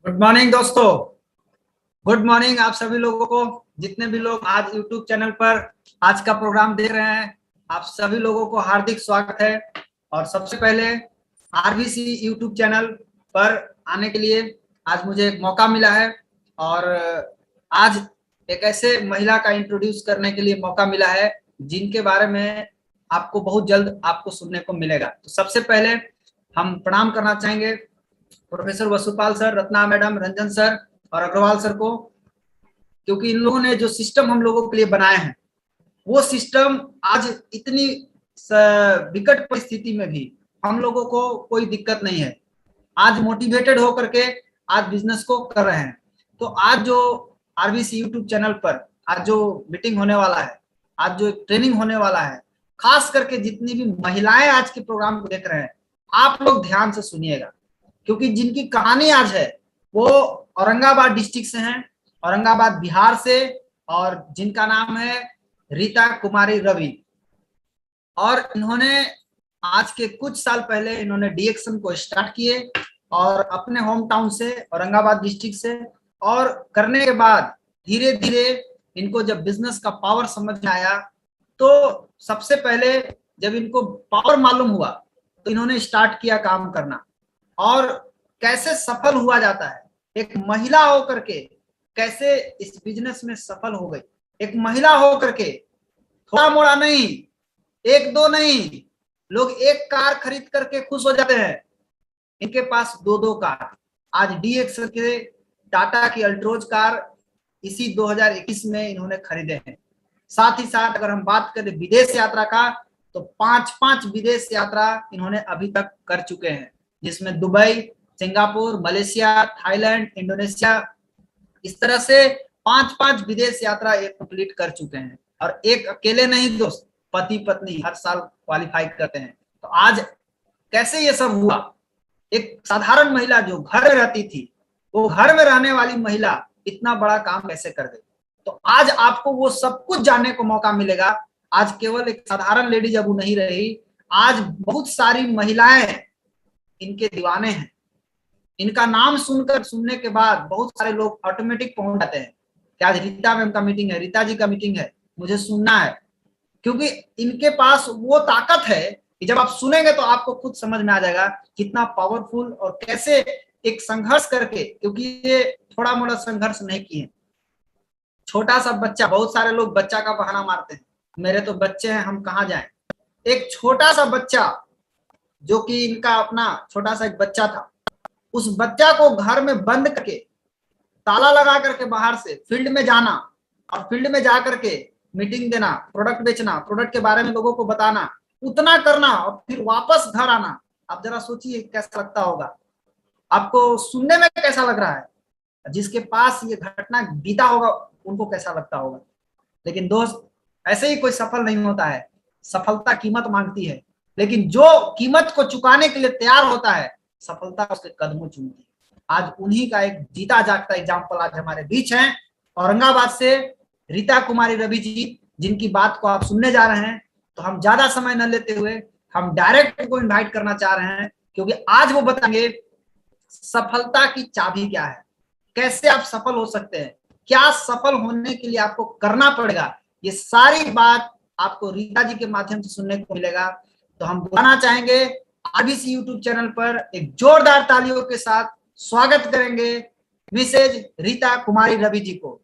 Good morning दोस्तों। Good morning आप सभी लोगों को, जितने भी लोग आज YouTube चैनल पर आज का प्रोग्राम देख रहे हैं, आप सभी लोगों को हार्दिक स्वागत है। और सबसे पहले RBC YouTube चैनल पर आने के लिए आज मुझे एक मौका मिला है और आज एक ऐसे महिला का इंट्रोड्यूस करने के लिए मौका मिला है जिनके बारे में आपको बहुत जल्द आपको सुनने को मिलेगा। तो सबसे पहले हम प्रणाम करना चाहेंगे professor Vasupal sir, Ratna madam, Ranjan sir और अग्रवाल सर को, क्योंकि इन लोगों ने जो सिस्टम हम लोगों के लिए बनाए हैं वो सिस्टम आज इतनी विकट परिस्थिति में भी हम लोगों को कोई दिक्कत नहीं है। आज मोटिवेटेड होकर के आज बिजनेस को कर रहे हैं। तो आज जो RBC यूट्यूब चैनल पर आज जो मीटिंग होने वाला है, आज जो ट्रेनिंग होने वाला है, खास करके जितनी भी महिलाएं आज के प्रोग्राम को देख रहे हैं, आप लोग ध्यान से सुनिएगा, क्योंकि जिनकी कहानी आज है वो औरंगाबाद डिस्ट्रिक्ट से हैं, औरंगाबाद बिहार से, और जिनका नाम है रीता कुमारी रवि। और इन्होंने आज के कुछ साल पहले इन्होंने डीएक्शन को स्टार्ट किए और अपने होम टाउन से, औरंगाबाद डिस्ट्रिक्ट से, और करने के बाद धीरे धीरे इनको जब बिजनेस का पावर समझ में आया तो सबसे पहले जब इनको पावर मालूम हुआ तो इन्होंने स्टार्ट किया काम करना। और कैसे सफल हुआ जाता है, एक महिला होकर के कैसे इस बिजनेस में सफल हो गई। एक महिला होकर के थोड़ा मोड़ा नहीं, एक दो नहीं, लोग एक कार खरीद करके खुश हो जाते हैं, इनके पास दो दो कार। आज डीएक्स के टाटा की अल्ट्रोज कार इसी 2021 में इन्होंने खरीदे हैं। साथ ही साथ अगर हम बात करें विदेश यात्रा का, तो 5 विदेश यात्रा इन्होंने अभी तक कर चुके हैं, जिसमें Dubai, Singapore, Malaysia, Thailand, Indonesia, इस तरह से 5 विदेश यात्रा ये कंप्लीट कर चुके हैं। और एक अकेले नहीं दोस्त, पति पत्नी हर साल क्वालिफाई करते हैं। तो आज कैसे ये सब हुआ, एक साधारण महिला जो घर में रहती थी, वो घर में रहने वाली महिला इतना बड़ा काम कैसे कर गई। तो आज आपको वो सब कुछ जानने को मौका मिलेगा। आज केवल एक साधारण लेडी जब वो नहीं रही, आज बहुत सारी महिलाएं इनके दीवाने हैं। इनका नाम सुनने के बाद बहुत सारे लोग ऑटोमेटिक पहुंच जाते हैं कि आज रीता मैम का मीटिंग है, रीता जी का मीटिंग है, मुझे सुनना है। क्योंकि इनके पास वो ताकत है कि जब आप सुनेंगे तो आपको खुद समझ में आ जाएगा कितना पावरफुल और कैसे एक संघर्ष करके, क्योंकि ये थोड़ा मोड़ा संघर्ष नहीं किए। छोटा सा बच्चा, बहुत सारे लोग बच्चा का बहाना मारते हैं, मेरे तो बच्चे हैं, हम कहाँ जाएं। एक छोटा सा बच्चा, जो कि इनका अपना छोटा सा एक बच्चा था, उस बच्चा को घर में बंद करके, ताला लगा करके बाहर से फील्ड में जाना, और फील्ड में जा करके मीटिंग देना, प्रोडक्ट बेचना, प्रोडक्ट के बारे में लोगों को बताना, उतना करना और फिर वापस घर आना। आप जरा सोचिए कैसा लगता होगा, आपको सुनने में कैसा लग रहा है, जिसके पास ये घटना बीता होगा उनको कैसा लगता होगा। लेकिन दोस्त, ऐसे ही कोई सफल नहीं होता है, सफलता कीमत मांगती है, लेकिन जो कीमत को चुकाने के लिए तैयार होता है, सफलता उसके कदमों चूमती है। आज उन्हीं का एक जीता जागता एग्जाम्पल आज हमारे बीच है, औरंगाबाद से रीता कुमारी रवि जी, जिनकी बात को आप सुनने जा रहे हैं। तो हम ज्यादा समय न लेते हुए हम डायरेक्ट को इनवाइट करना चाह रहे हैं, क्योंकि आज वो बताएंगे सफलता की चाबी क्या है, कैसे आप सफल हो सकते हैं, क्या सफल होने के लिए आपको करना पड़ेगा। ये सारी बात आपको रीता जी के माध्यम से सुनने को मिलेगा। तो हम बुलाना चाहेंगे RBC यूट्यूब चैनल पर एक जोरदार तालियों के साथ स्वागत करेंगे मिसेज रीता कुमारी रवि जी को।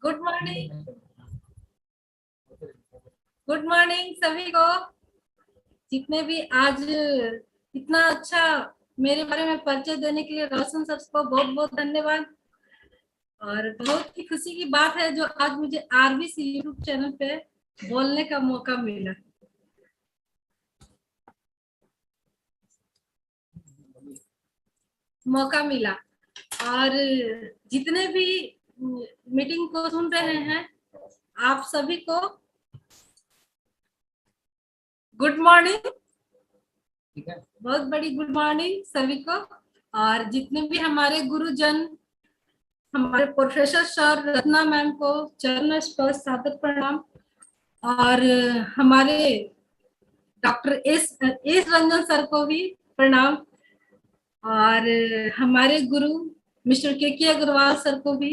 गुड मॉर्निंग, गुड मॉर्निंग सभी को। जितने भी आज इतना अच्छा मेरे बारे में परिचय देने के लिए रोशन सर को बहुत बहुत धन्यवाद। और बहुत ही खुशी की बात है जो आज मुझे RBC यूट्यूब चैनल पे बोलने का मौका मिला। और जितने भी मीटिंग को सुन रहे हैं, आप सभी को गुड मॉर्निंग, ठीक है। बहुत बड़ी गुड मॉर्निंग सभी को। और जितने भी हमारे गुरुजन, हमारे प्रोफेसर सर, रत्ना मैम को चरण स्पर्श सादर प्रणाम। और हमारे डॉक्टर एस रंजन सर को भी प्रणाम। और हमारे गुरु मिस्टर के अग्रवाल सर को भी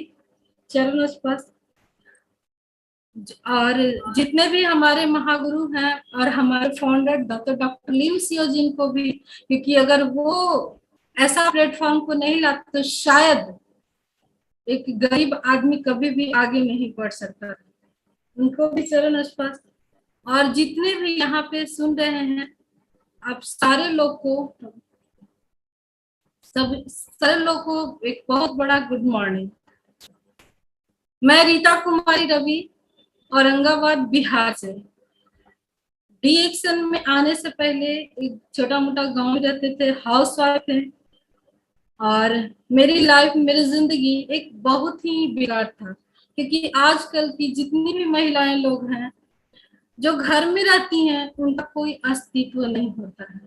चरण स्पर्श। और जितने भी हमारे महागुरु हैं और हमारे फाउंडर डॉक्टर लीम सियो जिन को भी, क्योंकि अगर वो ऐसा प्लेटफॉर्म को नहीं लाते तो शायद एक गरीब आदमी कभी भी आगे नहीं बढ़ सकता। उनको भी चरण स्पर्श। और जितने भी यहाँ पे सुन रहे हैं, आप सारे लोग को एक बहुत बड़ा गुड मॉर्निंग। मैं रीता कुमारी रवि, औरंगाबाद बिहार से। डीएक्शन में आने से पहले एक छोटा मोटा गांव में रहते थे, हाउस वाइफ थे। और मेरी लाइफ, मेरी जिंदगी एक बहुत ही बेकार था, क्योंकि आजकल की जितनी भी महिलाएं लोग हैं जो घर में रहती हैं, उनका कोई अस्तित्व नहीं होता है।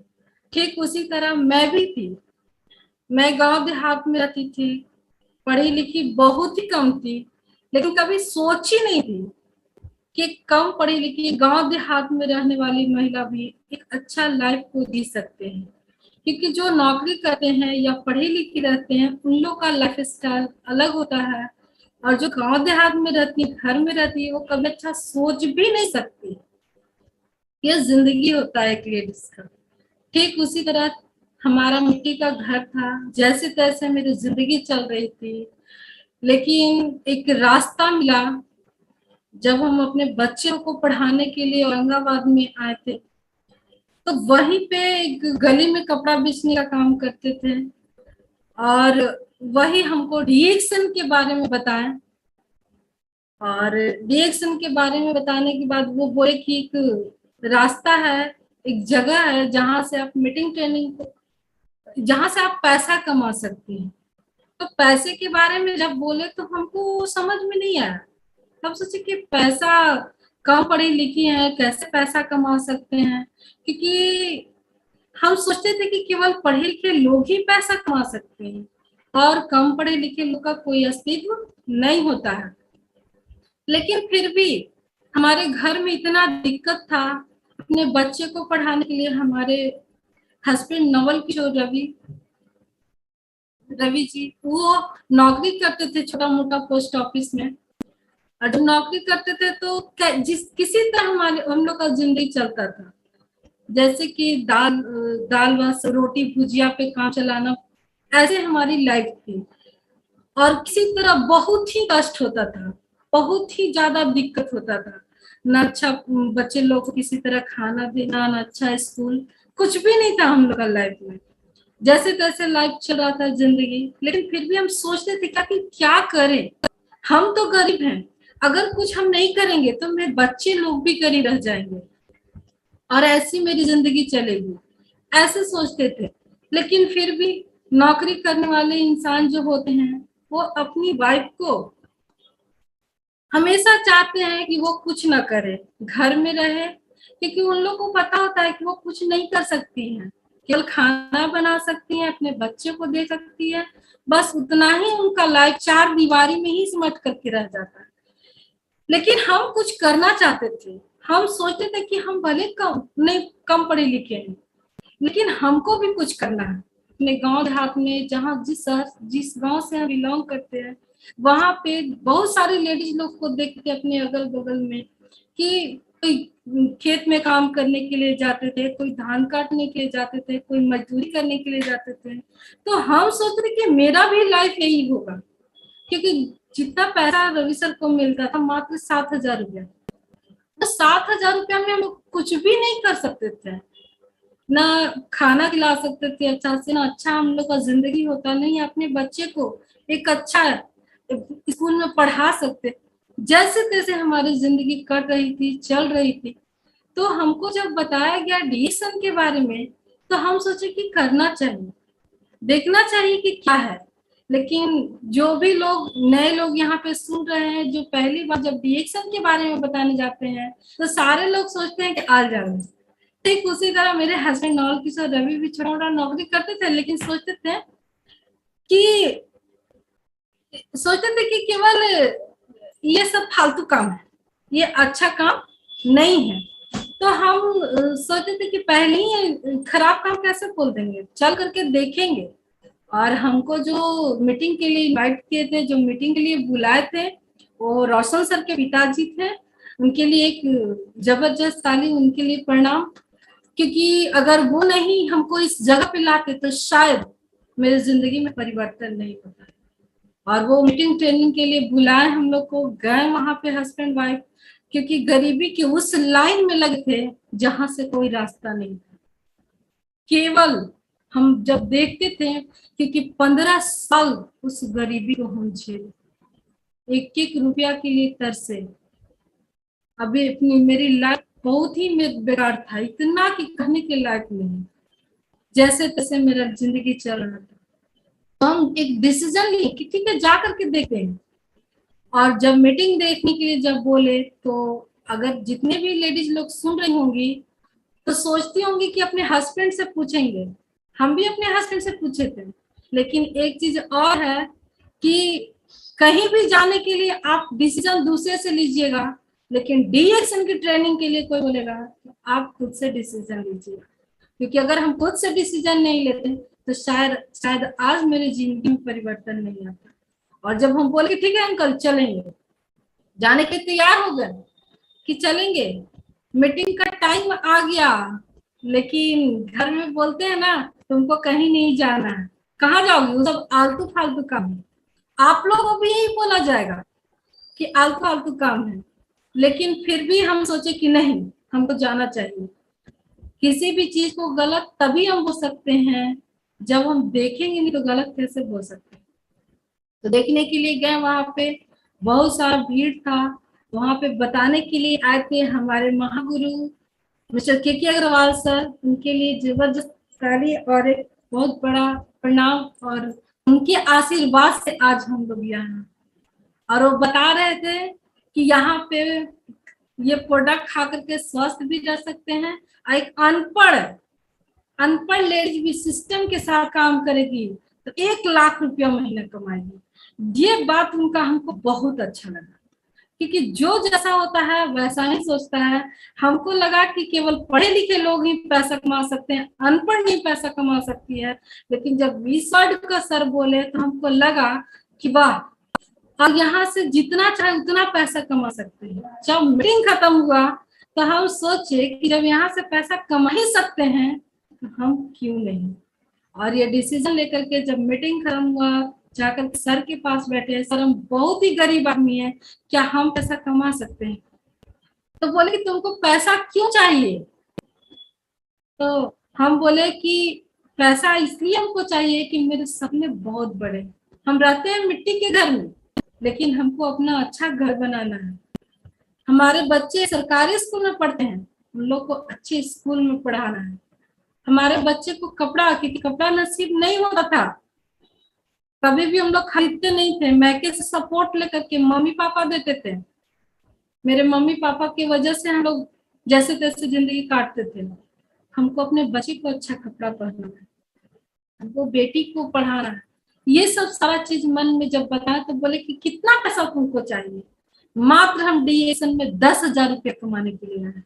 ठीक उसी तरह मैं भी थी। मैं गांव देहात में रहती थी, पढ़ी लिखी बहुत ही कम थी, लेकिन कभी सोची नहीं थी कि कम पढ़ी लिखी गांव देहात में रहने वाली महिला भी एक अच्छा लाइफ को जी सकते हैं। क्योंकि जो नौकरी करते हैं या पढ़े लिखे रहते हैं, उन लोग का लाइफ स्टाइल अलग होता है। और जो गांव देहात में रहती है, घर में रहती है, वो कभी अच्छा सोच भी नहीं सकती। ये जिंदगी होता है एक लेडीज का। ठीक उसी तरह हमारा मिट्टी का घर था, जैसे तैसे मेरी जिंदगी चल रही थी। लेकिन एक रास्ता मिला जब हम अपने बच्चों को पढ़ाने के लिए औरंगाबाद में आए थे। तो वहीं पे एक गली में कपड़ा बेचने का काम करते थे, और वही हमको डीएक्शन के बारे में बताएं। और डीएक्शन के बारे में बताने के बाद वो बोले कि एक रास्ता है, एक जगह है जहां से आप मीटिंग ट्रेनिंग, जहां से आप पैसा कमा सकती हैं। तो पैसे के बारे में जब बोले तो हमको समझ में नहीं आया। तब सोचे कि पैसा, कम पढ़ी लिखी है, कैसे पैसा कमा सकते हैं। क्योंकि हम सोचते थे कि केवल पढ़े लिखे लोग ही पैसा कमा सकते हैं और कम पढ़े लिखे लोग का कोई अस्तित्व नहीं होता है। लेकिन फिर भी हमारे घर में इतना दिक्कत था, अपने बच्चे को पढ़ाने के लिए हमारे हस्बैंड नवल किशोर रवि जी, वो नौकरी करते थे छोटा मोटा पोस्ट ऑफिस में। और जब नौकरी करते थे तो किसी तरह हम लोग का जिंदगी चलता था। जैसे कि दाल बस रोटी भुजिया पे काम चलाना, ऐसे हमारी लाइफ थी। और किसी तरह बहुत ही कष्ट होता था, बहुत ही ज्यादा दिक्कत होता था। ना अच्छा बच्चे लोग को किसी तरह खाना देना, ना अच्छा स्कूल, कुछ भी नहीं था हम लोग का लाइफ में। जैसे तैसे लाइफ चल रहा था जिंदगी। लेकिन फिर भी हम सोचते थे कि क्या करें, हम तो गरीब हैं, अगर कुछ हम नहीं करेंगे तो मेरे बच्चे लोग भी गरीब रह जाएंगे और ऐसी मेरी जिंदगी चलेगी, ऐसे सोचते थे। लेकिन फिर भी नौकरी करने वाले इंसान जो होते हैं, वो अपनी वाइफ को हमेशा चाहते हैं कि वो कुछ ना करे, घर में रहे। क्योंकि उन लोग को पता होता है कि वो कुछ नहीं कर सकती हैं, केवल खाना बना सकती हैं, अपने बच्चे को दे सकती है, बस उतना ही उनका लाइफ चार दीवारी में ही सिमट करके रह जाता है। लेकिन हम कुछ करना चाहते थे। हम सोचते थे कि हम भले कम पढ़े लिखे हैं, लेकिन हमको भी कुछ करना है। अपने गांव देहात में, जहाँ जिस गांव से हम बिलोंग करते हैं, वहां पे बहुत सारे लेडीज लोग को देखते अपने अगल बगल में कि कोई खेत में काम करने के लिए जाते थे, कोई धान काटने के लिए जाते थे, कोई मजदूरी करने के लिए जाते थे। तो हम सोच रहे कि मेरा भी लाइफ यही होगा। क्योंकि जितना पैसा रवि सर को मिलता था, मात्र 7,000 रुपया, तो 7,000 रुपया में हम कुछ भी नहीं कर सकते थे। ना खाना खिला सकते थे अच्छा से, ना अच्छा हम लोग का जिंदगी होता नहीं, अपने बच्चे को एक अच्छा स्कूल में पढ़ा सकते। जैसे तैसे हमारी जिंदगी कट रही थी, चल रही थी। तो हमको जब बताया गया डीएक्शन के बारे में, तो हम सोचे कि करना चाहिए, देखना चाहिए कि क्या है। लेकिन जो भी लोग नए लोग यहाँ पे सुन रहे हैं, जो पहली बार जब डीएक्शन के बारे में बताने जाते हैं, तो सारे लोग सोचते हैं कि आ जाओ, ठीक उसी तरह मेरे हस्बैंड नवल किशोर रवि भी छोटा मोटा नौकरी करते थे, लेकिन कि सोचते थे कि केवल ये सब फालतू काम है, ये अच्छा काम नहीं है। तो हम सोचते थे कि पहले ही खराब काम कैसे खोल देंगे, चल करके देखेंगे। और हमको जो मीटिंग के लिए इनवाइट किए थे, जो मीटिंग के लिए बुलाए थे, वो रोशन सर के पिताजी थे। उनके लिए एक जबरदस्त ताली, उनके लिए प्रणाम। क्योंकि अगर वो नहीं हमको इस जगह पे लाते तो शायद मेरी जिंदगी में परिवर्तन नहीं होता। और वो मीटिंग ट्रेनिंग के लिए बुलाए हम लोग को, गए वहां पे हस्बैंड वाइफ, क्योंकि गरीबी के उस लाइन में लगे थे जहां से कोई रास्ता नहीं था। केवल हम जब देखते थे, क्योंकि 15 साल उस गरीबी को हम झेले, एक एक रुपया के लिए तरसे। अभी अपनी मेरी लाइफ बहुत ही बेकार था, इतना कि कहने के लायक नहीं, जैसे तैसे मेरा जिंदगी चल रहा था। तो हम एक डिसीजन लिए कि ठीक है जा करके देखते हैं। और जब मीटिंग देखने के लिए जब बोले, तो अगर जितने भी लेडीज लोग सुन रही होंगी तो सोचती होंगी कि अपने हस्बैंड से पूछेंगे। हम भी अपने हस्बैंड से पूछे थे। लेकिन एक चीज और है कि कहीं भी जाने के लिए आप डिसीजन दूसरे से लीजिएगा, लेकिन डीएक्शन की ट्रेनिंग के लिए कोई बोलेगा तो आप खुद से डिसीजन लीजिएगा। क्योंकि अगर हम खुद से डिसीजन नहीं लेते तो शायद आज मेरी जिंदगी में परिवर्तन नहीं आता। और जब हम बोले ठीक है अंकल चलेंगे, जाने के तैयार हो गए कि चलेंगे, मीटिंग का टाइम आ गया, लेकिन घर में बोलते हैं ना तुमको कहीं नहीं जाना है, कहाँ जाओगे, वो सब आलतू फालतू काम है। आप लोगों को भी यही बोला जाएगा कि आलतू फालतू काम है, लेकिन फिर भी हम सोचे कि नहीं, हमको जाना चाहिए। किसी भी चीज को गलत तभी हम बोल सकते हैं जब हम देखेंगे, नहीं तो गलत कैसे बोल सकते हैं। तो देखने के लिए गए, वहां पे बहुत सारा भीड़ था। वहां पे बताने के लिए आए थे हमारे महागुरु मिस्टर के अग्रवाल सर, उनके लिए जबरदस्त ताली और एक बहुत बड़ा प्रणाम। और उनके आशीर्वाद से आज हम लोग यहाँ हैं। और वो बता रहे थे कि यहाँ पे ये प्रोडक्ट खा करके स्वस्थ भी रह सकते हैं, और एक अनपढ़ लेडीज भी सिस्टम के साथ काम करेगी तो 1 लाख रुपया महीना कमाएगी। ये बात उनका हमको बहुत अच्छा लगा, क्योंकि जो जैसा होता है वैसा ही सोचता है। हमको लगा कि केवल पढ़े लिखे लोग ही पैसा कमा सकते हैं, अनपढ़ नहीं पैसा कमा सकती है। लेकिन जब इस वर्ड का सर बोले तो हमको लगा कि वाह, और यहाँ से जितना चाहे उतना पैसा कमा सकते हैं। जब मीटिंग खत्म हुआ तो हम सोचे कि जब यहाँ से पैसा कमा ही सकते हैं तो हम क्यों नहीं। और ये डिसीजन लेकर के जब मीटिंग खत्म हुआ, जाकर सर के पास बैठे, सर हम बहुत ही गरीब आदमी है, क्या हम पैसा कमा सकते हैं? तो बोले कि तुमको पैसा क्यों चाहिए? तो हम बोले कि पैसा इसलिए हमको चाहिए कि मेरे सपने बहुत बड़े। हम रहते हैं मिट्टी के घर में, लेकिन हमको अपना अच्छा घर बनाना है। हमारे बच्चे सरकारी स्कूल में पढ़ते हैं, हम लोग को अच्छे स्कूल में पढ़ाना है। हमारे बच्चे को कपड़ा, क्योंकि कपड़ा नसीब नहीं होता था, कभी भी हम लोग खरीदते नहीं थे, मैके से सपोर्ट लेकर के मम्मी पापा देते थे। मेरे मम्मी पापा की वजह से हम लोग जैसे तैसे जिंदगी काटते थे। हमको अपने बच्चे को अच्छा कपड़ा पहनना है, हमको बेटी को पढ़ाना है। ये सब सारा चीज मन में जब बताया तो बोले कि कितना पैसा तुमको चाहिए? मात्र हम डीएसन में 10,000 रुपया कमाने के लिए आए,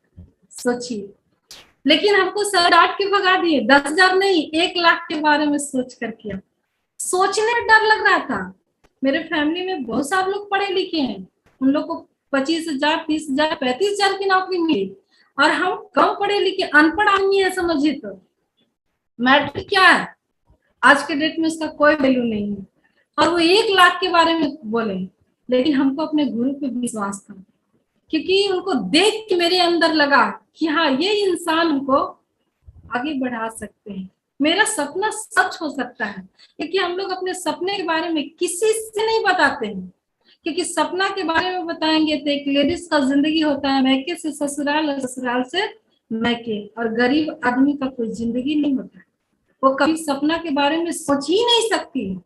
सोचिए। लेकिन हमको सर डांट के भगा दिए, 10,000 नहीं 1 लाख के बारे में सोच कर किया। सोचने में डर लग रहा था। मेरे फैमिली में बहुत सारे लोग पढ़े लिखे हैं, उन लोग को 25,000, 30,000, 35,000 की नौकरी मिली, और हम कम पढ़े लिखे अनपढ़ आदमी है। समझिए तो मैट्रिक क्या है आज के डेट में, उसका कोई वैल्यू नहीं है। और वो 1 लाख के बारे में बोले, लेकिन हमको अपने गुरु पे विश्वास था, क्योंकि उनको देख के मेरे अंदर लगा कि हाँ ये इंसान हमको आगे बढ़ा सकते हैं, मेरा सपना सच हो सकता है। क्योंकि हम लोग अपने सपने के बारे में किसी से नहीं बताते हैं, क्योंकि सपना के बारे में बताएंगे तो एक लेडीज का जिंदगी होता है मैके से ससुराल और ससुराल से मैके, और गरीब आदमी का कोई जिंदगी नहीं होता। वो कभी सपना के बारे में सोच ही नहीं सकती,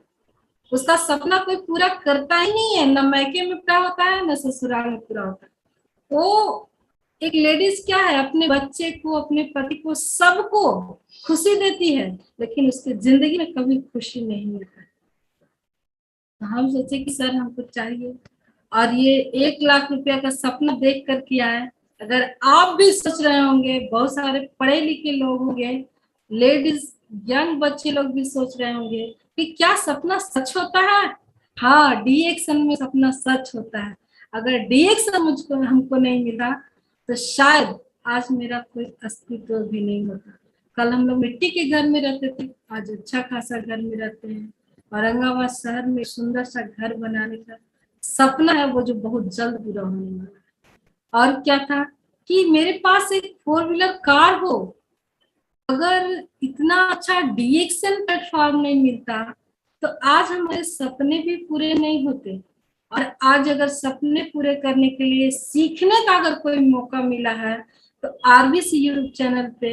उसका सपना कोई पूरा करता ही नहीं है, न मैके में पूरा होता है न ससुराल में पूरा होता है। वो एक लेडीज क्या है, अपने बच्चे को, अपने पति को, सबको खुशी देती है, लेकिन उसके जिंदगी में कभी खुशी नहीं मिलता। तो हम सोचे कि सर हमको चाहिए, और ये 1 लाख रुपया का सपना देख कर किया है। अगर आप भी सोच रहे होंगे, बहुत सारे पढ़े लिखे लोग होंगे, लेडीज, यंग बच्चे लोग भी सोच रहे होंगे कि क्या सपना सच होता है। हाँ, डीएक्शन में सपना सच होता है। अगर डीएक्शन मुझको हमको नहीं मिला तो शायद आज मेरा कोई अस्तित्व भी नहीं होता। कल हम लोग मिट्टी के घर में रहते थे, आज अच्छा खासा घर में रहते हैं। औरंगाबाद शहर में सुंदर सा घर बनाने का सपना है, वो जो बहुत जल्द पूरा होने वाला है। और क्या था कि मेरे पास एक 4 व्हीलर कार हो। अगर इतना अच्छा डीएक्शन प्लेटफॉर्म नहीं मिलता तो आज हमारे सपने भी पूरे नहीं होते। और आज अगर सपने पूरे करने के लिए सीखने का अगर कोई मौका मिला है तो आरबीसी यूट्यूब चैनल पे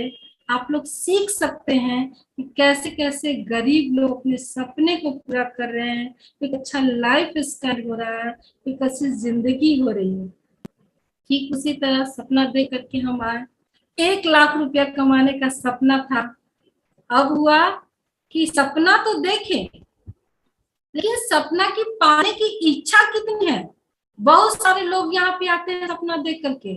आप लोग सीख सकते हैं कि कैसे कैसे गरीब लोग अपने सपने को पूरा कर रहे हैं, एक अच्छा लाइफ स्टाइल हो रहा है, एक अच्छी जिंदगी हो रही है। ठीक उसी तरह सपना देख करके हम आए। 1 लाख रुपया कमाने का सपना था। अब हुआ कि सपना तो देखे, लेकिन सपना की पाने की इच्छा कितनी है। बहुत सारे लोग यहाँ पे आते हैं सपना देख करके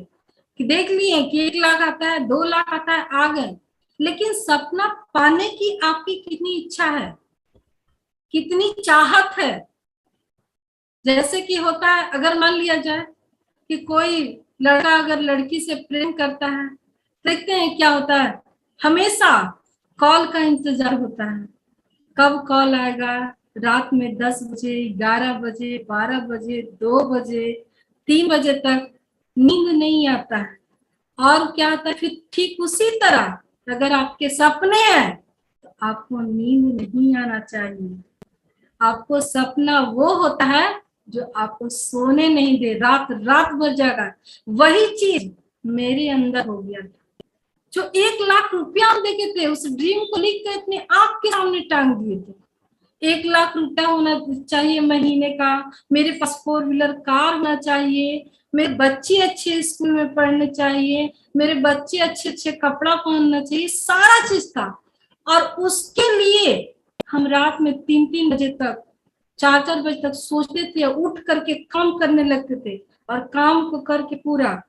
कि देख लिए कि 1 लाख आता है, 2 लाख आता है, आ गए। लेकिन सपना पाने की आपकी कितनी इच्छा है, कितनी चाहत है। जैसे कि होता है, अगर मान लिया जाए कि कोई लड़का अगर लड़की से प्रेम करता है, देखते हैं क्या होता है, हमेशा कॉल का इंतजार होता है। कब कॉल आएगा, रात में 10 बजे, 11 बजे, 12 बजे, 2 बजे, 3 बजे तक नींद नहीं आता है। और क्या होता है फिर, ठीक उसी तरह अगर आपके सपने हैं तो आपको नींद नहीं आना चाहिए। आपको सपना वो होता है जो आपको सोने नहीं दे, रात रात भर जागा। वही चीज मेरे अंदर हो गया था। जो 1 लाख रुपया हम देखे थे, उस ड्रीम को लिख कर अपने आंख के सामने टांग दिए थे। 1 लाख रुपया होना चाहिए महीने का, मेरे पास 4 व्हीलर कार होना चाहिए, मेरे बच्चे अच्छे स्कूल में पढ़ने चाहिए, मेरे बच्चे अच्छे अच्छे कपड़ा पहनना चाहिए, सारा चीज था। और उसके लिए हम रात में 3-3 बजे तक, 4-4 बजे तक सोचते थे, उठ करके काम करने लगते थे। और काम को करके पूरा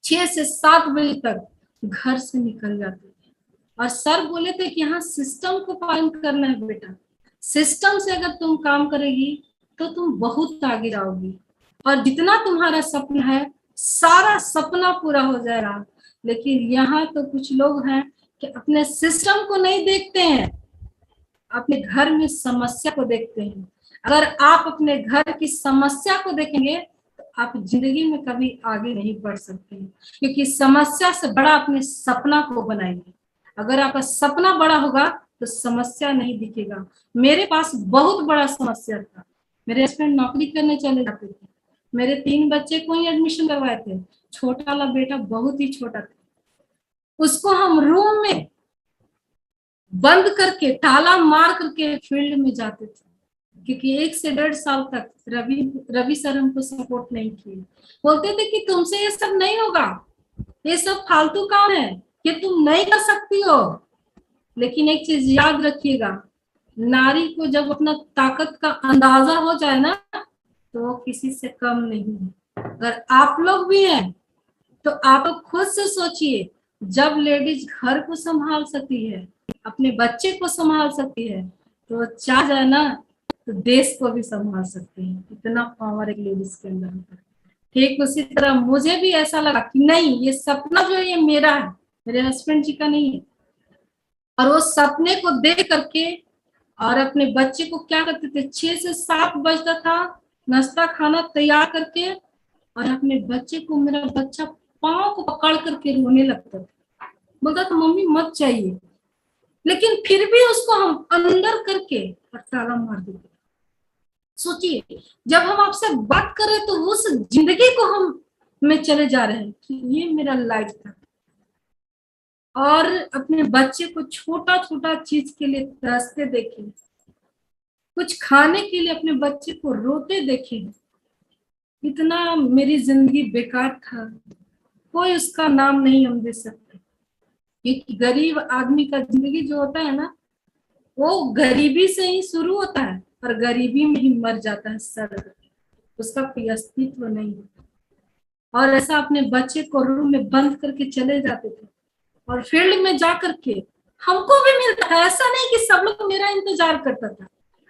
6 से 7 बजे तक घर से निकल जाते थे। और सर बोले थे कि यहाँ सिस्टम को पालन करना है बेटा, सिस्टम से अगर तुम काम करेगी तो तुम बहुत आगे जाओगी, और जितना तुम्हारा सपना है सारा सपना पूरा हो जाएगा। लेकिन यहाँ तो कुछ लोग हैं कि अपने सिस्टम को नहीं देखते हैं, अपने घर में समस्या को देखते हैं। अगर आप अपने घर की समस्या को देखेंगे तो आप जिंदगी में कभी आगे नहीं बढ़ सकते हैं, क्योंकि समस्या से बड़ा अपने सपना को बनाएंगे। अगर आपका सपना बड़ा होगा तो समस्या नहीं दिखेगा। मेरे पास बहुत बड़ा समस्या था। मेरे हस्बैंड नौकरी करने चले जाते थे, मेरे 3 बच्चे को ही एडमिशन करवाए थे। छोटा वाला बेटा बहुत ही छोटा था, उसको हम रूम में बंद करके ताला मार करके फील्ड में जाते थे, क्योंकि 1 से 1.5 साल तक रवि सर हमको सपोर्ट नहीं किए। बोलते थे कि तुमसे ये सब नहीं होगा, ये सब फालतू काम है, ये तुम नहीं कर सकती हो। लेकिन एक चीज याद रखिएगा, नारी को जब अपना ताकत का अंदाजा हो जाए ना तो वो किसी से कम नहीं है। अगर आप लोग भी हैं तो आप लोग खुद से सोचिए, जब लेडीज घर को संभाल सकती है, अपने बच्चे को संभाल सकती है, तो चाह जाए ना तो देश को भी संभाल सकती है। इतना पावर एक लेडीज के अंदर होता है। ठीक उसी तरह मुझे भी ऐसा लगा कि नहीं, ये सपना जो है ये मेरा है, मेरे हस्बैंड जी का नहीं है। और वो सपने को देख करके और अपने बच्चे को क्या करते थे, 6 से 7 बजता था, नाश्ता खाना तैयार करके, और अपने बच्चे को, मेरा बच्चा पाँव को पकड़ करके रोने लगता था, बोलता था मम्मी मत चाहिए। लेकिन फिर भी उसको हम अंदर करके और ताला मार देते। सोचिए, जब हम आपसे बात कर रहे तो उस जिंदगी को हम में चले जा रहे हैं कि ये मेरा लाइफ था। और अपने बच्चे को छोटा छोटा चीज के लिए तरसते देखे, कुछ खाने के लिए अपने बच्चे को रोते देखे। इतना मेरी जिंदगी बेकार था, कोई उसका नाम नहीं हम दे सकते, क्योंकि गरीब आदमी का जिंदगी जो होता है ना, वो गरीबी से ही शुरू होता है और गरीबी में ही मर जाता है सड़, उसका कोई अस्तित्व नहीं होता। और ऐसा अपने बच्चे को रूम में बंद करके चले जाते थे और फील्ड में जा करके हमको भी मिलता है, ऐसा नहीं कि सब लोग मेरा इंतजार करता था।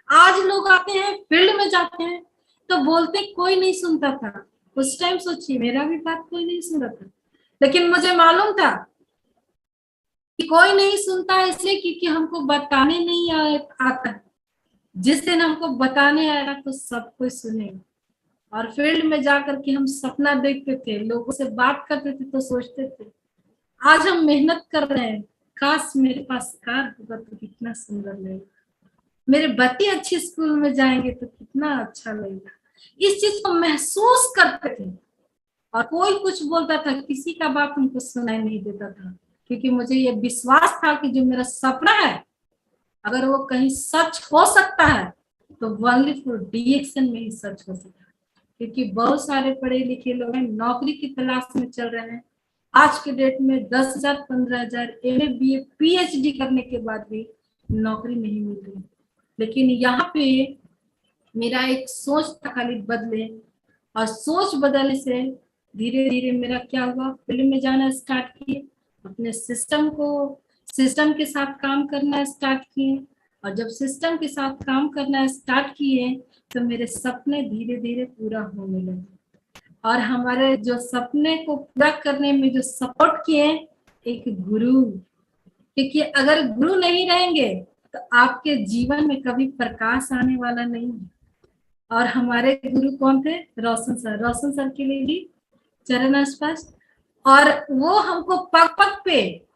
आज लोग आते हैं फील्ड में जाते हैं तो बोलते कोई नहीं सुनता था, उस टाइम सोचिए मेरा भी बात कोई नहीं सुन रहा था, लेकिन मुझे मालूम था कि कोई नहीं सुनता है इसलिए क्योंकि हमको बताने नहीं आता है। जिस दिन हमको बताने आएगा तो सब कोई सुनेगा। और फील्ड में जाकर के हम सपना देखते थे, लोगों से बात करते थे तो सोचते थे आज हम मेहनत कर रहे हैं, काश मेरे पास कार होगा तो कितना सुंदर लगेगा, मेरे बच्चे अच्छे स्कूल में जाएंगे तो कितना अच्छा लगेगा। इस चीज को महसूस करते थे और कोई कुछ बोलता था, किसी का बात हमको सुनाई नहीं देता था, क्योंकि मुझे ये विश्वास था कि जो मेरा सपना है अगर वो कहीं सच हो सकता है तो ओनली फॉर DXN में ही सच हो सकता है। क्योंकि बहुत सारे पढ़े लिखे लोग हैं, नौकरी की तलाश में चल रहे हैं। आज के डेट में 10,000 15,000 MA BA PhD करने के बाद भी नौकरी नहीं मिल रही। लेकिन यहाँ पे मेरा एक सोच था खाली बदले, और सोच बदलने से धीरे धीरे मेरा क्या हुआ, फील्ड में जाना स्टार्ट किए, अपने सिस्टम के साथ काम करना स्टार्ट किए। और जब सिस्टम के साथ काम करना स्टार्ट किए तो मेरे सपने धीरे धीरे पूरा होने लगे। और हमारे जो सपने को पूरा करने में जो सपोर्ट किए एक गुरु, क्योंकि अगर गुरु नहीं रहेंगे तो आपके जीवन में कभी प्रकाश आने वाला नहीं है। और हमारे गुरु कौन थे? रोशन सर के लिए भी चरण स्पर्श। और वो हमको पग पग पे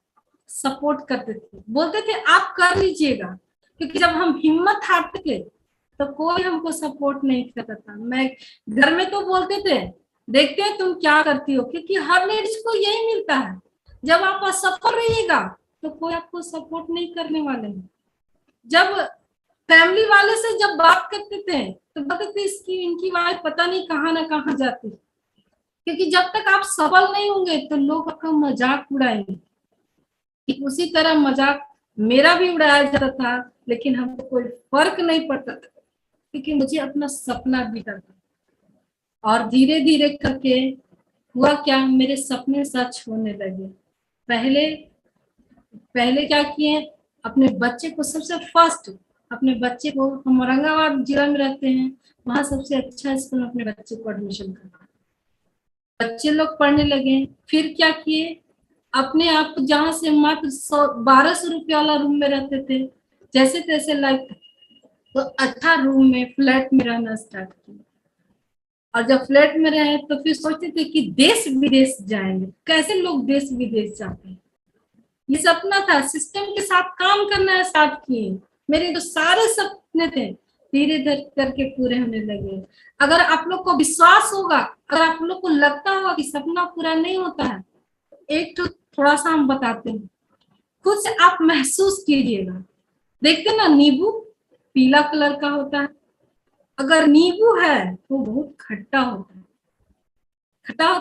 सपोर्ट करते थे, बोलते थे आप कर लीजिएगा, क्योंकि जब हम हिम्मत हारते थे तो कोई हमको सपोर्ट नहीं करता था। मैं घर में तो बोलते थे देखते हैं तुम क्या करती हो, क्योंकि हर लेडीज को यही मिलता है, जब आप असफल रहिएगा तो कोई आपको सपोर्ट नहीं करने वाले हैं। जब फैमिली वाले से जब बात करते थे तो बोलते थे इसकी इनकी वाइफ पता नहीं कहाँ ना कहाँ जाती, क्योंकि जब तक आप सफल नहीं होंगे तो लोग आपका मजाक उड़ाएंगे। उसी तरह मजाक मेरा भी उड़ाया जाता था, लेकिन हमको कोई फर्क नहीं पड़ता था, क्योंकि मुझे अपना सपना भी था। और धीरे धीरे करके हुआ क्या, मेरे सपने सच होने लगे। पहले क्या किए, अपने बच्चे को सबसे फर्स्ट, अपने बच्चे को, हम औरंगाबाद जिला में रहते हैं, वहां सबसे अच्छा स्कूल में अपने बच्चे को एडमिशन करवा, बच्चे लोग पढ़ने लगे। फिर क्या किए, अपने आप जहाँ से मात्र 1200 रुपये वाला रूम में रहते थे, जैसे तैसे लाइफ, तो अच्छा रूम में फ्लैट में रहना स्टार्ट किया। और जब फ्लैट में रहे तो फिर सोचते थे कि देश विदेश जाएंगे। कैसे लोग देश विदेश जाते हैं, ये सपना था। सिस्टम के साथ काम करना स्टार्ट किए, मेरे जो सारे सपने थे धीरे धीरे करके पूरे होने लगे। अगर आप लोग को विश्वास होगा, अगर आप लोग को लगता होगा कि सपना पूरा नहीं होता है, एक तो थोड़ा सा हम बताते हैं, खुद से आप महसूस कीजिएगा। देखते ना, नींबू पीला कलर का होता है, अगर नींबू है तो बहुत खट्टा होता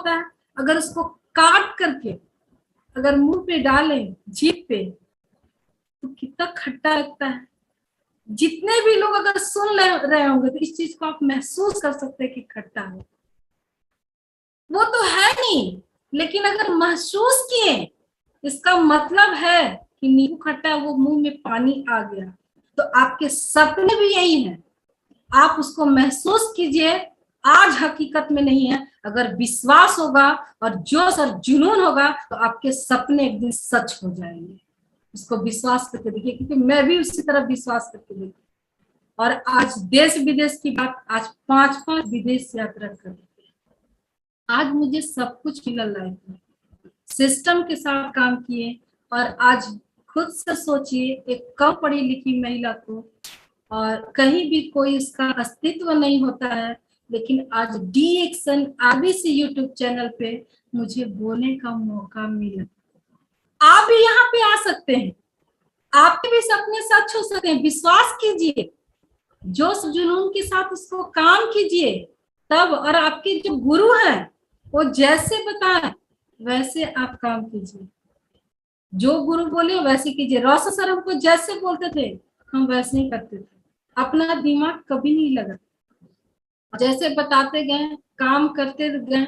है। अगर उसको काट करके अगर मुंह पे डालें, जीभ पे, तो कितना खट्टा लगता है। जितने भी लोग अगर सुन रहे होंगे तो इस चीज को आप महसूस कर सकते हैं कि खट्टा है। वो तो है नहीं, लेकिन अगर महसूस किए, इसका मतलब है कि नींबू खट्टा है, वो मुंह में पानी आ गया। तो आपके सपने भी यही है, आप उसको महसूस कीजिए। आज हकीकत में नहीं है, अगर विश्वास होगा और जोश और जुनून होगा तो आपके सपने एक दिन सच हो जाएंगे। उसको विश्वास करके देखिए, क्योंकि मैं भी उसी तरह विश्वास करके देखी। और आज देश विदेश की बात, आज 5 विदेश यात्रा कर, आज मुझे सब कुछ मिला लाइफ में, सिस्टम के साथ काम किए। और आज खुद से सोचिए, एक कम पढ़ी लिखी महिला को और कहीं भी कोई इसका अस्तित्व नहीं होता है, लेकिन आज DXN RBC यूट्यूब चैनल पे मुझे बोलने का मौका मिला। आप भी यहाँ पे आ सकते हैं, आपके भी सपने सच हो सकते हैं। विश्वास कीजिए, जोश जुनून के साथ उसको काम कीजिए तब। और आपके जो गुरु हैं वो जैसे बताएं वैसे आप काम कीजिए, जो गुरु बोले वैसे कीजिए। रोशन सर हमको जैसे बोलते थे हम वैसे ही करते थे, अपना दिमाग कभी नहीं लगा, जैसे बताते गए काम करते गए।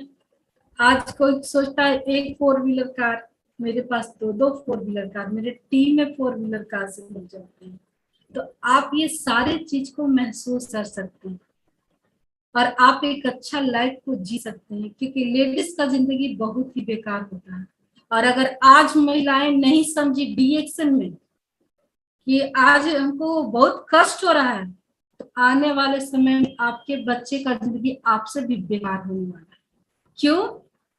आज कोई सोचता है एक 4 व्हीलर कार, मेरे पास दो दो 4 व्हीलर कार, मेरे टीम में 4 व्हीलर कार से मिल जाते हैं। तो आप ये सारे चीज को महसूस कर सकते हैं और आप एक अच्छा लाइफ को जी सकते हैं, क्योंकि लेडीज का जिंदगी बहुत ही बेकार होता है। और अगर आज महिलाएं नहीं समझी डी एक्शन में कि आज हमको बहुत कष्ट हो रहा है, तो आने वाले समय में आपके बच्चे का जिंदगी आपसे भी बेकार होने वाला है। क्यों?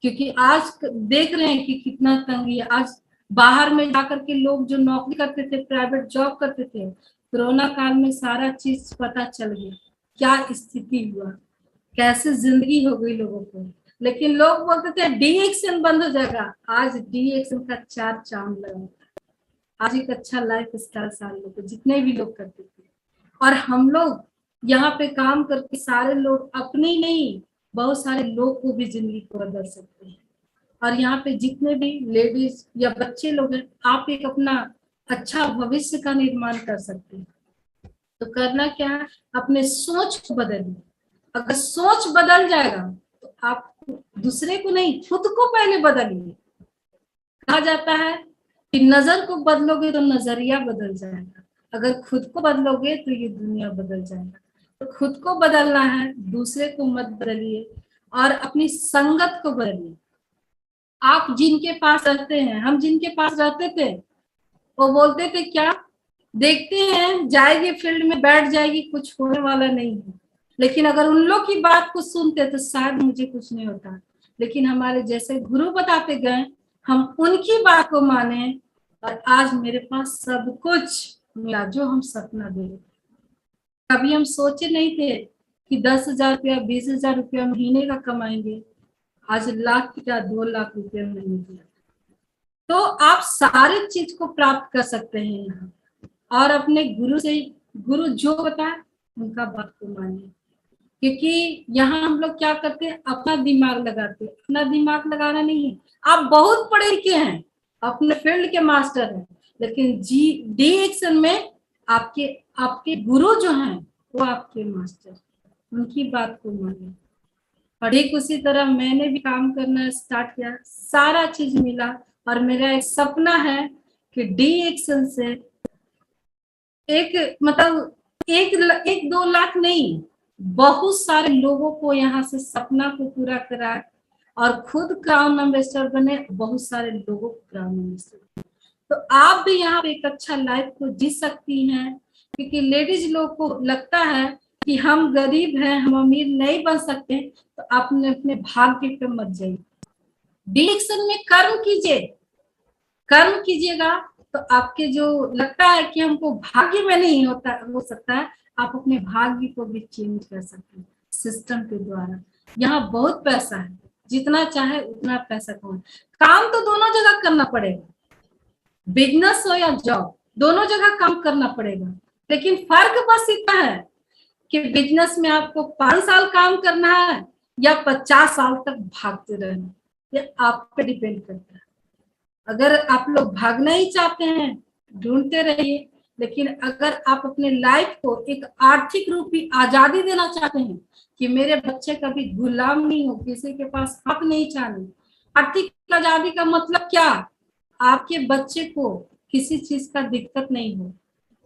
क्योंकि आज देख रहे हैं कि कितना तंगी है। आज बाहर में जाकर के लोग जो नौकरी करते थे, प्राइवेट जॉब करते थे, कोरोना काल में सारा चीज पता चल गया, क्या स्थिति हुआ, कैसे जिंदगी हो गई लोगों को। लेकिन लोग बोलते थे डी एक्शन बंद हो जाएगा, आज डी एक्शन का 4 चांद लगा। आज एक अच्छा लाइफ स्टाइल सारे लोग जितने भी लोग करते थे, और हम लोग यहाँ पे काम करके सारे लोग अपने ही नहीं बहुत सारे लोग को भी जिंदगी को बदल सकते हैं। और यहाँ पे जितने भी लेडीज या बच्चे लोग हैं, आप एक अपना अच्छा भविष्य का निर्माण कर सकते हैं। तो करना क्या है, अपने सोच को बदलिए। अगर सोच बदल जाएगा तो आप दूसरे को नहीं, खुद को पहले बदलिए। कहा जाता है कि नजर को बदलोगे तो नजरिया बदल जाएगा, अगर खुद को बदलोगे तो ये दुनिया बदल जाएगा। तो खुद को बदलना है, दूसरे को मत बदलिए और अपनी संगत को बदलिए। आप जिनके पास रहते हैं, हम जिनके पास रहते थे वो बोलते थे क्या, देखते हैं जाएगी फील्ड में बैठ जाएगी, कुछ होने वाला नहीं है। लेकिन अगर उन लोग की बात को सुनते तो शायद मुझे कुछ नहीं होता। लेकिन हमारे जैसे गुरु बताते गए, हम उनकी बात को माने और आज मेरे पास सब कुछ मिला जो हम सपना दे रहे थे। कभी हम सोचे नहीं थे कि 10,000 रुपया 20,000 रुपया महीने का कमाएंगे, आज लाख या 2 लाख रुपया महीने का। तो आप सारे चीज को प्राप्त कर सकते हैं यहाँ, और अपने गुरु से, गुरु जो बताए उनका बात को मानिए। क्योंकि यहाँ हम लोग क्या करते हैं, अपना दिमाग लगाते हैं। अपना दिमाग लगाना नहीं है, आप बहुत पढ़े लिखे हैं, अपने फील्ड के मास्टर हैं, लेकिन जी डी एक्शन में आपके आपके गुरु जो हैं वो आपके मास्टर, उनकी बात को मानिए। और ठीक उसी तरह मैंने भी काम करना स्टार्ट किया, सारा चीज मिला, और मेरा एक सपना है कि डी एक्शन से एक मतलब एक 2 लाख नहीं, बहुत सारे लोगों को यहाँ से सपना को पूरा करा और खुद क्राउन एम्बेसडर बने, बहुत सारे लोगों को क्राउन एम्बेसडर। तो आप भी यहाँ पे एक अच्छा लाइफ को जी सकती हैं। क्योंकि लेडीज लोग को लगता है कि हम गरीब हैं, हम अमीर नहीं बन सकते, तो आपने अपने भाग्य पे मत जाइए। डी एक्शन में कर्म कीजिए, कर्म कीजिएगा तो आपके जो लगता है कि हमको भाग्य में नहीं होता हो सकता है, आप अपने भाग्य को भी चेंज कर सकते हैं सिस्टम के द्वारा। यहाँ बहुत पैसा है, जितना चाहे उतना पैसा कमाए। काम तो दोनों जगह करना पड़ेगा, बिजनेस हो या जॉब, दोनों जगह काम करना पड़ेगा। लेकिन फर्क बस इतना है कि बिजनेस में आपको 5 साल काम करना है या 50 साल तक भागते रहना, ये आप पे डिपेंड करता है। अगर आप लोग भागना ही चाहते हैं, ढूंढते रहिए। लेकिन अगर आप अपने लाइफ को एक आर्थिक रूपी आजादी देना चाहते हैं कि मेरे बच्चे कभी गुलाम नहीं हो, किसी के पास हक नहीं चाहने। आर्थिक आजादी का मतलब क्या, आपके बच्चे को किसी चीज का दिक्कत नहीं हो,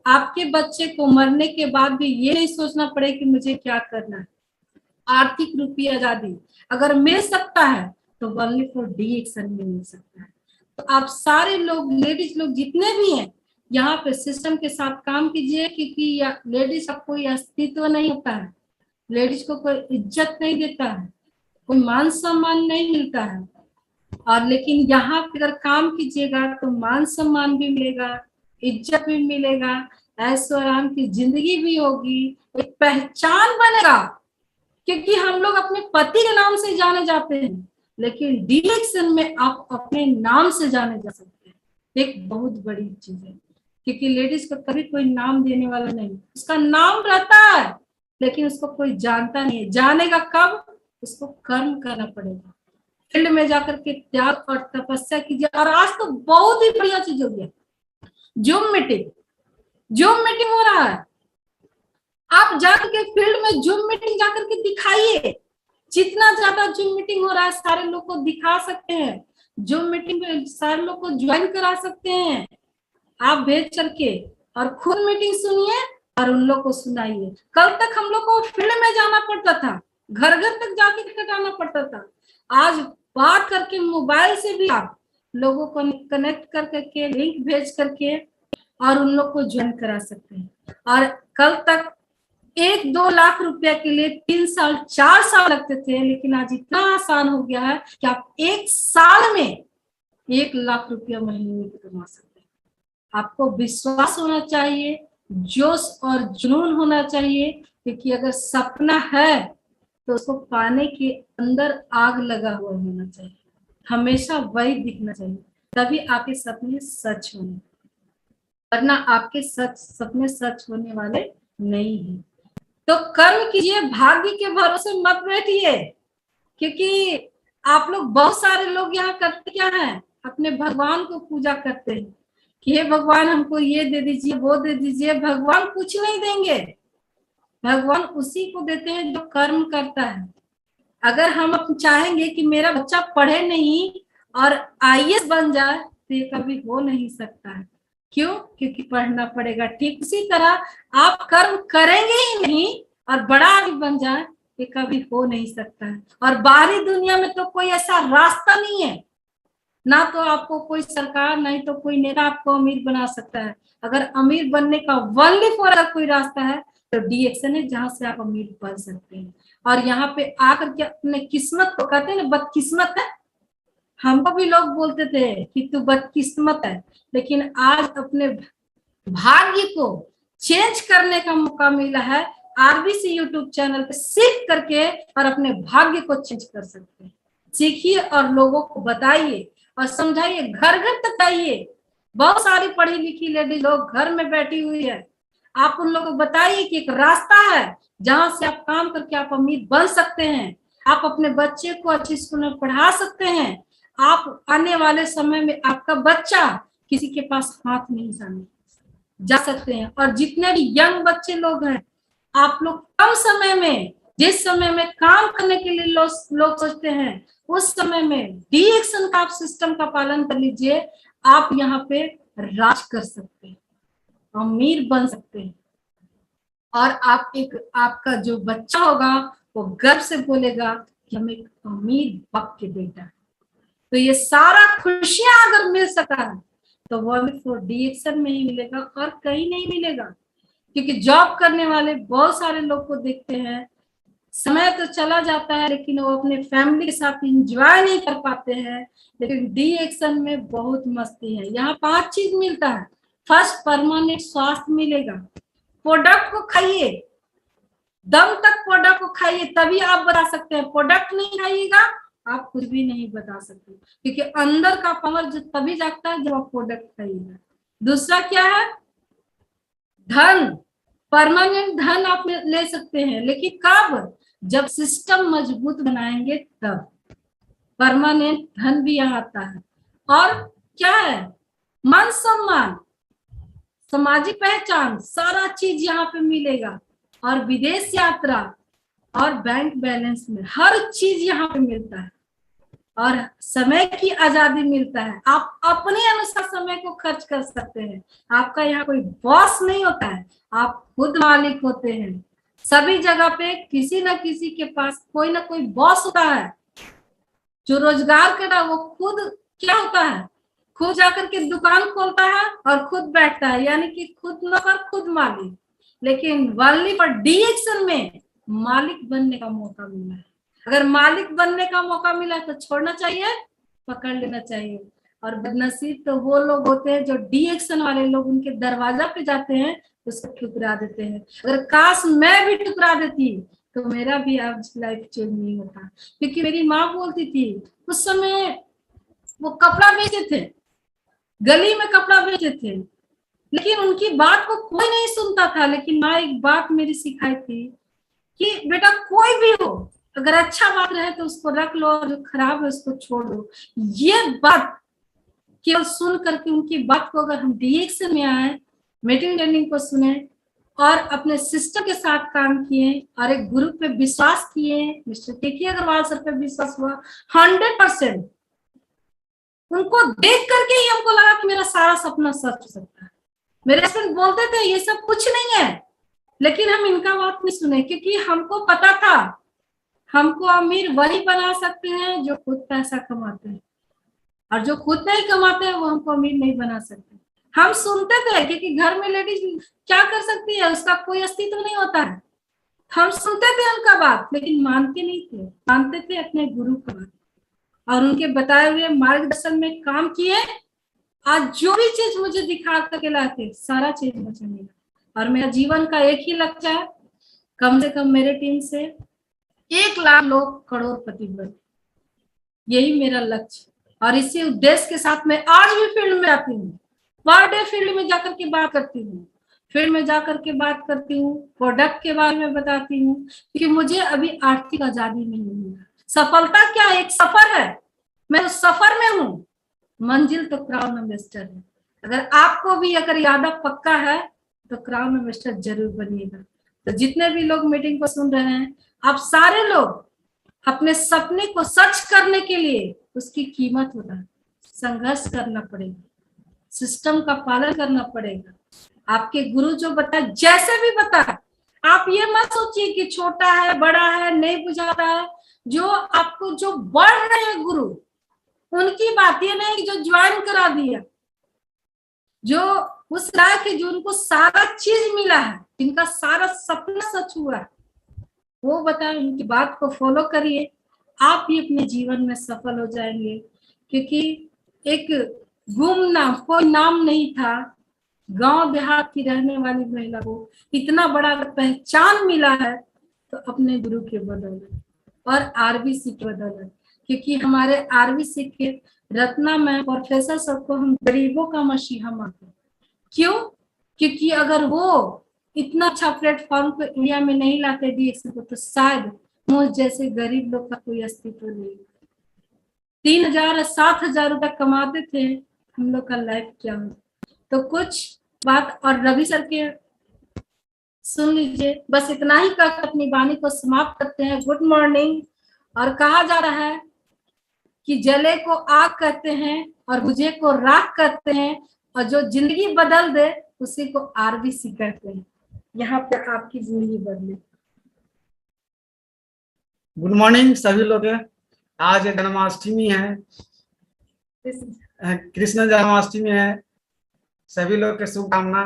आपके बच्चे को मरने के बाद भी ये नहीं सोचना पड़े कि मुझे क्या करना है। आर्थिक रूपी आजादी अगर मिल सकता है तो ओनली फॉर डी एक्शन में मिल सकता है। तो आप सारे लोग, लेडीज लोग जितने भी हैं, यहाँ पे सिस्टम के साथ काम कीजिए। क्योंकि लेडीज का कोई अस्तित्व नहीं होता है, लेडीज को कोई इज्जत नहीं देता है, कोई मान सम्मान नहीं मिलता है। और लेकिन यहाँ पे अगर काम कीजिएगा तो मान सम्मान भी मिलेगा, इज्जत भी मिलेगा, ऐशो आराम की जिंदगी भी होगी, एक पहचान बनेगा। क्योंकि हम लोग अपने पति के नाम से जाने जाते हैं, लेकिन डी एक्शन में आप अपने नाम से जाने जा सकते हैं। एक बहुत बड़ी चीज है, क्योंकि लेडीज को कभी कोई नाम देने वाला नहीं, उसका नाम रहता है लेकिन उसको कोई जानता नहीं है। जानेगा कब, उसको कर्म करना पड़ेगा। फील्ड में जाकर के त्याग और तपस्या कीजिए। और आज तो बहुत ही बढ़िया चीज हो गया, जूम मीटिंग हो रहा है। आप जाकर के फील्ड में जूम मीटिंग जाकर के दिखाइए। जितना ज्यादा जूम मीटिंग हो रहा है सारे लोग को दिखा सकते हैं, जूम मीटिंग में सारे लोग को ज्वाइन करा सकते हैं आप भेज करके, और खुद मीटिंग सुनिए और उन लोग को सुनाइए। कल तक हम लोग को फील्ड में जाना पड़ता था, घर घर तक जाके कटाना पड़ता था। आज बात करके मोबाइल से भी आप लोगों को कनेक्ट कर करके लिंक भेज करके और उन लोग को ज्वाइन करा सकते हैं। और कल तक 1-2 लाख रुपया के लिए 3 साल 4 साल लगते थे, लेकिन आज इतना आसान हो गया है कि आप 1 साल में 1 लाख रुपया महीने में कमा सकते हैं। आपको विश्वास होना चाहिए, जोश और जुनून होना चाहिए, क्योंकि अगर सपना है तो उसको पाने के अंदर आग लगा हुआ होना चाहिए, हमेशा वही दिखना चाहिए, तभी आपके सपने सच होंगे, वरना आपके सपने सच होने वाले नहीं है। तो कर्म कीजिए, भाग्य के भरोसे मत बैठिए, क्योंकि आप लोग बहुत सारे लोग यहाँ करते क्या है, अपने भगवान को पूजा करते हैं कि हे भगवान हमको ये दे दीजिए वो दे दीजिए। भगवान कुछ नहीं देंगे, भगवान उसी को देते हैं जो कर्म करता है। अगर हम चाहेंगे कि मेरा बच्चा पढ़े नहीं और आईएएस बन जाए तो ये कभी हो नहीं सकता है। क्यों? क्योंकि पढ़ना पड़ेगा। ठीक उसी तरह आप कर्म करेंगे ही नहीं और बड़ा आदमी बन जाए, ये कभी हो नहीं सकता है। और बाहरी दुनिया में तो कोई ऐसा रास्ता नहीं है, ना तो आपको कोई सरकार नहीं तो कोई नेता आपको अमीर बना सकता है। अगर अमीर बनने का ओनली फॉर अगर कोई रास्ता है तो डीएक्शन है, जहां से आप अमीर बन सकते हैं। और यहाँ पे आकर के अपने किस्मत को, कहते हैं ना बदकिस्मत है, हमको भी लोग बोलते थे कि तू बदकिस्मत है, लेकिन आज अपने भाग्य को चेंज करने का मौका मिला है। आरबीसी यूट्यूब चैनल पे सीख करके और अपने भाग्य को चेंज कर सकते हैं। सीखिए और लोगों को बताइए और समझाइए, घर घर तक आइए। बहुत सारी पढ़ी लिखी लेडी लोग घर में बैठी हुई है, आप उन लोगों को बताइए कि एक रास्ता है जहां से आप काम करके आप अमीर बन सकते हैं। आप अपने बच्चे को अच्छी स्कूल में पढ़ा सकते हैं। आप आने वाले समय में आपका बच्चा किसी के पास हाथ नहीं जा सकते हैं। और जितने भी यंग बच्चे लोग हैं, आप लोग कम समय में, जिस समय में काम करने के लिए लोग सोचते हैं, उस समय में डीएक्शन का आप सिस्टम का पालन कर लीजिए। आप यहाँ पे राज कर सकते हैं, अमीर बन सकते हैं। और आपका जो बच्चा होगा वो गर्व से बोलेगा कि हम एक अमीर बाप के बेटा है। तो ये सारा खुशियां अगर मिल सका है तो वो फॉर डीएक्शन में ही मिलेगा और कहीं नहीं मिलेगा। क्योंकि जॉब करने वाले बहुत सारे लोग को देखते हैं, समय तो चला जाता है लेकिन वो अपने फैमिली के साथ एंजॉय नहीं कर पाते हैं। लेकिन डीएक्शन में बहुत मस्ती है। यहाँ 5 चीज मिलता है। फर्स्ट, परमानेंट स्वास्थ्य मिलेगा। प्रोडक्ट को खाइए, दम तक प्रोडक्ट को खाइए, तभी आप बता सकते हैं। प्रोडक्ट नहीं खाइएगा आप कुछ भी नहीं बता सकते, क्योंकि अंदर का पावर जो तभी जागता है जब आप प्रोडक्ट खाइएगा। दूसरा क्या है? धन। परमानेंट धन आप ले सकते हैं, लेकिन कब? जब सिस्टम मजबूत बनाएंगे तब परमानेंट धन भी यहाँ आता है। और क्या है? मान सम्मान, सामाजिक पहचान, सारा चीज यहाँ पे मिलेगा। और विदेश यात्रा और बैंक बैलेंस में हर चीज यहाँ पे मिलता है। और समय की आजादी मिलता है, आप अपने अनुसार समय को खर्च कर सकते हैं। आपका यहाँ कोई बॉस नहीं होता है, आप खुद मालिक होते हैं। सभी जगह पे किसी न किसी के पास कोई ना कोई बॉस होता है जो रोजगार कर रहा है। वो खुद क्या होता है? खुद जाकर के दुकान खोलता है और खुद बैठता है, यानी कि खुद नौकर खुद मालिक। लेकिन वनली पर डीएक्शन में मालिक बनने का मौका मिला है। अगर मालिक बनने का मौका मिला तो छोड़ना चाहिए, पकड़ लेना चाहिए। और बदनसीब तो वो लोग होते हैं जो डीएक्शन वाले लोग उनके दरवाजा पे जाते हैं उसको ठुकरा देते हैं। अगर काश मैं भी ठुकरा देती तो मेरा भी आज लाइफ चेंज नहीं होता। क्योंकि मेरी माँ बोलती थी, उस समय वो कपड़ा बेचते थे, गली में कपड़ा बेचते थे, लेकिन उनकी बात को कोई नहीं सुनता था। लेकिन माँ एक बात मेरी सिखाई थी कि बेटा कोई भी हो, अगर अच्छा बात रहे तो उसको रख लो और जो खराब है उसको छोड़ दो। ये बात केवल सुन करके उनकी बात को अगर हम डीएक्स में आए, मीटिंग ट्रेनिंग को सुने और अपने सिस्टम के साथ काम किए और एक गुरु पे विश्वास किए, मिस्टर के अग्रवाल सर पे विश्वास हुआ 100%। उनको देख करके ही हमको लगा कि मेरा सारा सपना सच हो सकता है। मेरे हस्बैंड बोलते थे ये सब कुछ नहीं है, लेकिन हम इनका बात नहीं सुने, क्योंकि हमको पता था हमको अमीर वही बना सकते हैं जो खुद पैसा कमाते हैं, और जो खुद नहीं कमाते हैं वो हमको अमीर नहीं बना सकते। हम सुनते थे क्योंकि घर में लेडीज क्या कर सकती है, उसका कोई अस्तित्व नहीं होता है। हम सुनते थे उनका बात, लेकिन मानते नहीं थे, मानते थे अपने गुरु का बात और उनके बताए हुए मार्गदर्शन में काम किए। आज जो भी चीज मुझे दिखा करके लाते सारा चीज मुझे मिला। और मेरा जीवन का एक ही लक्ष्य है, कम से कम मेरे टीम से 1 लाख लोग करोड़पति बने, यही मेरा लक्ष्य। और इसी उद्देश्य के साथ मैं आज भी फील्ड में आती हूँ, पर डे फील्ड में जाकर के बात करती हूँ, फील्ड में जाकर के बात करती हूँ, प्रोडक्ट के बारे में बताती हूँ, क्योंकि मुझे अभी आर्थिक आजादी नहीं मिला। सफलता क्या एक सफर है, मैं उस सफर में हूँ, मंजिल तो क्राउन इन्वेस्टर है। अगर आपको भी अगर इरादा पक्का है तो क्राउन इन्वेस्टर जरूर बनिएगा। तो जितने भी लोग मीटिंग को सुन रहे हैं, आप सारे लोग अपने सपने को सच करने के लिए उसकी कीमत होता है, संघर्ष करना पड़ेगा, सिस्टम का पालन करना पड़ेगा। आपके गुरु जो बताए, जैसे भी बताए, आप ये मत सोचिए कि छोटा है बड़ा है नहीं बुझाता है। जो आपको जो बढ़ रहे हैं गुरु, उनकी बात ये नहीं जो ज्वाइन करा दिया, जो उस राह के जो उनको सारा चीज मिला है, जिनका सारा सपना सच हुआ है, वो बताए, उनकी बात को फॉलो करिए, आप भी अपने जीवन में सफल हो जाएंगे। क्योंकि एक गुमनाम कोई नाम नहीं था, गांव देहात की रहने वाली महिला को इतना बड़ा पहचान मिला है, तो अपने गुरु के बदौलत और आरबीसी के बदौलत। क्योंकि हमारे आरबीसी के रत्ना में प्रोफेसर सबको हम गरीबों का मसीहा मानते हैं। क्यों? क्योंकि अगर वो इतना अच्छा प्लेटफॉर्म को इंडिया में नहीं लाते डीएक्स को, तो शायद मुझ जैसे गरीब लोग का कोई अस्तित्व नहीं। 3,000 7,000 रुपए कमाते थे, हम लोग का लाइफ क्या हो। तो कुछ बात और रवि सर के सुन लीजिए, बस इतना ही कहकर अपनी वाणी को समाप्त करते हैं। Good morning. और कहा जा रहा है कि जले को आग कहते हैं और बुझे को राख कहते हैं, और जो जिंदगी बदल दे उसी को आरबीसी कहते हैं। यहाँ पे आपकी जिंदगी बदले। गुड मॉर्निंग सभी लोग। आज जन्माष्टमी है, कृष्ण जन्माष्टमी है, सभी लोग के शुभकामना।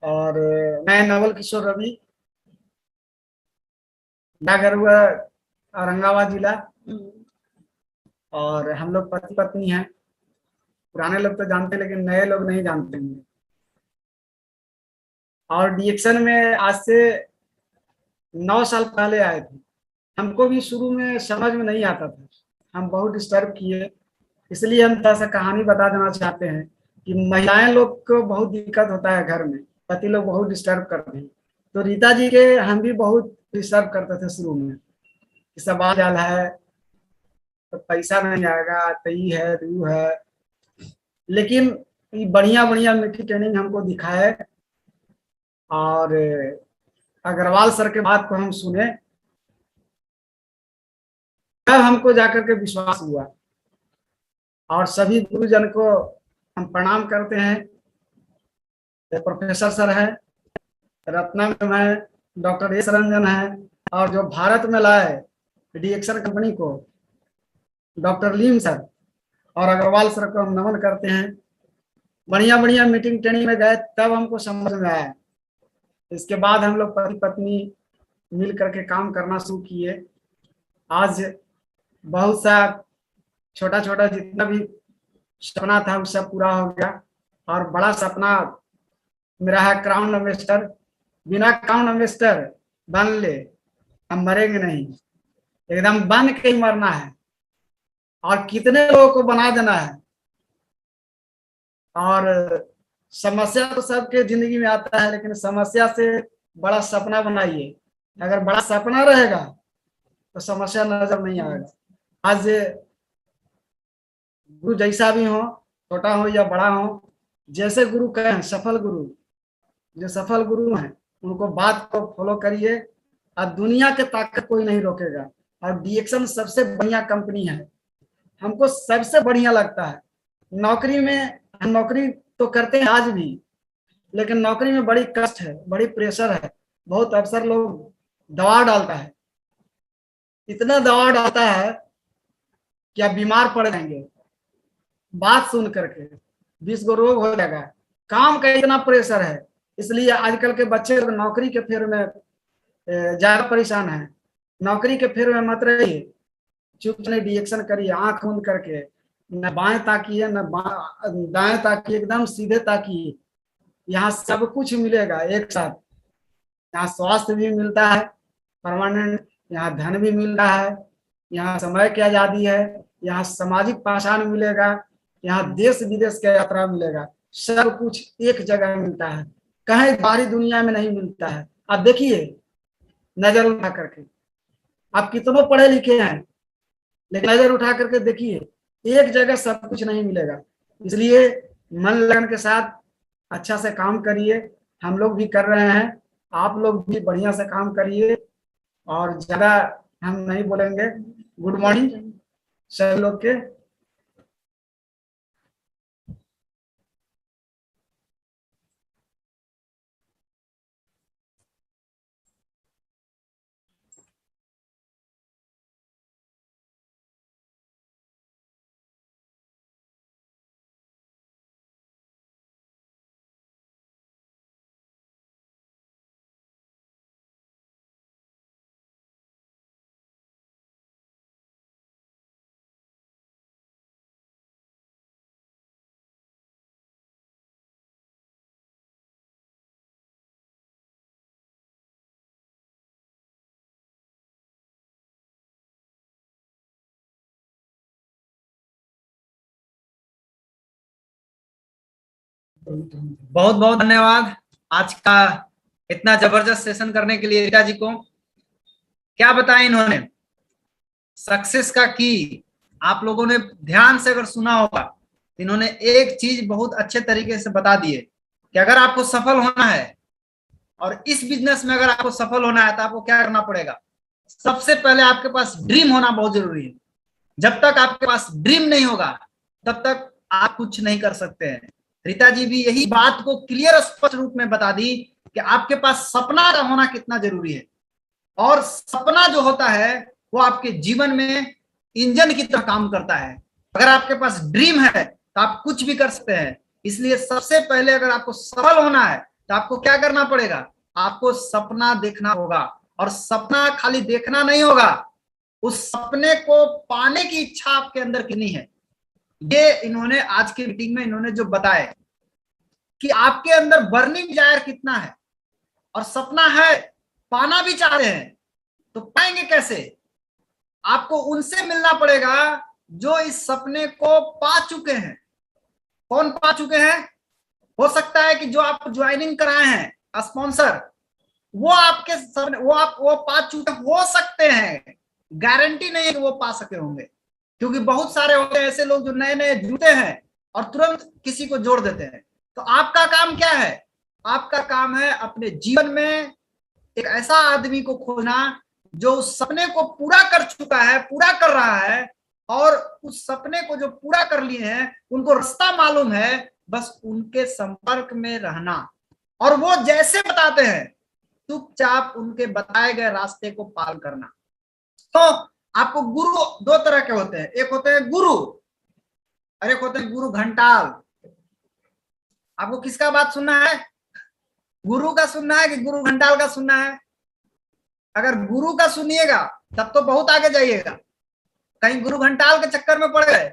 और मैं नवल किशोर रवि, घर हुआ औरंगाबाद जिला, और हम लोग पति पत्नी हैं। पुराने लोग तो जानते लेकिन नए लोग नहीं जानते हैं। और डीएक्शन में आज से 9 साल पहले आए थे। हमको भी शुरू में समझ में नहीं आता था, हम बहुत डिस्टर्ब किए। इसलिए हम थोड़ा सा कहानी बता देना चाहते हैं कि महिलाएं लोग को बहुत दिक्कत होता है घर में, पति लोग बहुत डिस्टर्ब करते हैं। तो रीता जी के हम भी बहुत डिस्टर्ब करते थे शुरू में, सवाल जाल है तो पैसा नहीं आएगा, तई है रू है। लेकिन बढ़िया बढ़िया मीटिंग ट्रेनिंग हमको दिखाए और अग्रवाल सर के बात को हम सुने, तब हमको जाकर के विश्वास हुआ। और सभी गुरुजन को हम प्रणाम करते हैं। प्रोफेसर सर है, रत्ना मैम है, डॉक्टर एस रंजन है, और जो भारत में लाए डीएक्शन कंपनी को डॉक्टर लीम सर और अग्रवाल सर को हम नमन करते हैं। बढ़िया बढ़िया मीटिंग ट्रेनिंग में गए तब हमको समझ में आया। इसके बाद हम लोग पति पत्नी मिल करके काम करना शुरू किए। आज बहुत सा छोटा छोटा जितना भी सपना था वो सब पूरा हो गया। और बड़ा सपना मेरा है क्राउन इन्वेस्टर। बिना क्राउन इन्वेस्टर बन ले हम मरेंगे नहीं, एकदम बन के ही मरना है। और कितने लोगों को बना देना है। और समस्या तो सबके जिंदगी में आता है, लेकिन समस्या से बड़ा सपना बनाइए। अगर बड़ा सपना रहेगा तो समस्या नजर नहीं आएगा। आज गुरु जैसा भी हो, छोटा हो या बड़ा हो, जैसे गुरु कहें, सफल गुरु, जो सफल गुरु हैं उनको बात को फॉलो करिए और दुनिया के ताकत कोई नहीं रोकेगा। और डीएक्शन सबसे बढ़िया कंपनी है, हमको सबसे बढ़िया लगता है। नौकरी में हम नौकरी तो करते हैं आज भी, लेकिन नौकरी में बड़ी कष्ट है, बड़ी प्रेशर है, बहुत अफसर लोग दबाव डालता है, इतना दबाव डालता है कि आप बीमार पड़ जाएंगे बात सुन करके, 20 गो रोग हो जाएगा, काम का इतना प्रेशर है। इसलिए आजकल के बच्चे नौकरी के फेर में ज्यादा परेशान है। नौकरी के फेर में मत रहिए, चुपचाप डीएक्शन करिए, आंख बंद करके, न बाएं ताकिए न दाएं ताकिए, एकदम सीधे ताकिए। यहाँ सब कुछ मिलेगा एक साथ। यहाँ स्वास्थ्य भी मिलता है परमानेंट, यहाँ धन भी मिल रहा है, यहाँ समय की आजादी है, यहाँ सामाजिक पहचान मिलेगा, यहाँ देश विदेश का यात्रा मिलेगा। सब कुछ एक जगह मिलता है, कहीं बाहरी दुनिया में नहीं मिलता है। आप देखिए नजर उठा करके, आप कितनों पढ़े लिखे हैं, लेकिन नजर उठा करके देखिए एक जगह सब कुछ नहीं मिलेगा। इसलिए मन लगन के साथ अच्छा से काम करिए, हम लोग भी कर रहे हैं, आप लोग भी बढ़िया से काम करिए। और ज्यादा हम नहीं बोलेंगे। गुड मॉर्निंग सभी लोग के। बहुत बहुत धन्यवाद आज का इतना जबरदस्त सेशन करने के लिए रीता जी को। क्या बताएं इन्होंने सक्सेस का की। आप लोगों ने ध्यान से अगर सुना होगा, इन्होंने एक चीज बहुत अच्छे तरीके से बता दिए कि अगर आपको सफल होना है और इस बिजनेस में अगर आपको सफल होना है तो आपको क्या करना पड़ेगा। सबसे पहले आपके पास ड्रीम होना बहुत जरूरी है। जब तक आपके पास ड्रीम नहीं होगा तब तक आप कुछ नहीं कर सकते हैं। रीता जी भी यही बात को क्लियर स्पष्ट रूप में बता दी कि आपके पास सपना का होना कितना जरूरी है। और सपना जो होता है वो आपके जीवन में इंजन की तरह काम करता है। अगर आपके पास ड्रीम है तो आप कुछ भी कर सकते हैं। इसलिए सबसे पहले अगर आपको सफल होना है तो आपको क्या करना पड़ेगा, आपको सपना देखना होगा। और सपना खाली देखना नहीं होगा, उस सपने को पाने की इच्छा आपके अंदर कितनी है। ये इन्होंने आज की मीटिंग में इन्होंने जो बताया कि आपके अंदर बर्निंग डिजायर कितना है और सपना है, पाना भी चाह रहे हैं, तो पाएंगे कैसे। आपको उनसे मिलना पड़ेगा जो इस सपने को पा चुके हैं। कौन पा चुके हैं? हो सकता है कि जो आप ज्वाइनिंग कराए हैं स्पॉन्सर, वो आपके सपने वो पा चुके हो सकते हैं, गारंटी नहीं है कि वो पा सके होंगे, क्योंकि बहुत सारे होते हैं ऐसे लोग जो नए नए जुड़ते हैं और तुरंत किसी को जोड़ देते हैं। तो आपका काम क्या है? आपका काम है अपने जीवन में एक ऐसा आदमी को खोजना जो उस सपने को पूरा कर चुका है, पूरा कर रहा है, और उस सपने को जो पूरा कर लिए हैं उनको रास्ता मालूम है, बस उनके संपर्क में रहना। और वो जैसे बताते हैं चुपचाप उनके बताए गए रास्ते को पाल करना। तो आपको गुरु दो तरह के होते हैं, एक होते हैं गुरु और एक होते हैं गुरु घंटाल। आपको किसका बात सुनना है? गुरु का सुनना है कि गुरु घंटाल का सुनना है? अगर गुरु का सुनिएगा तब तो बहुत आगे जाइएगा। कहीं गुरु घंटाल के चक्कर में पड़ गए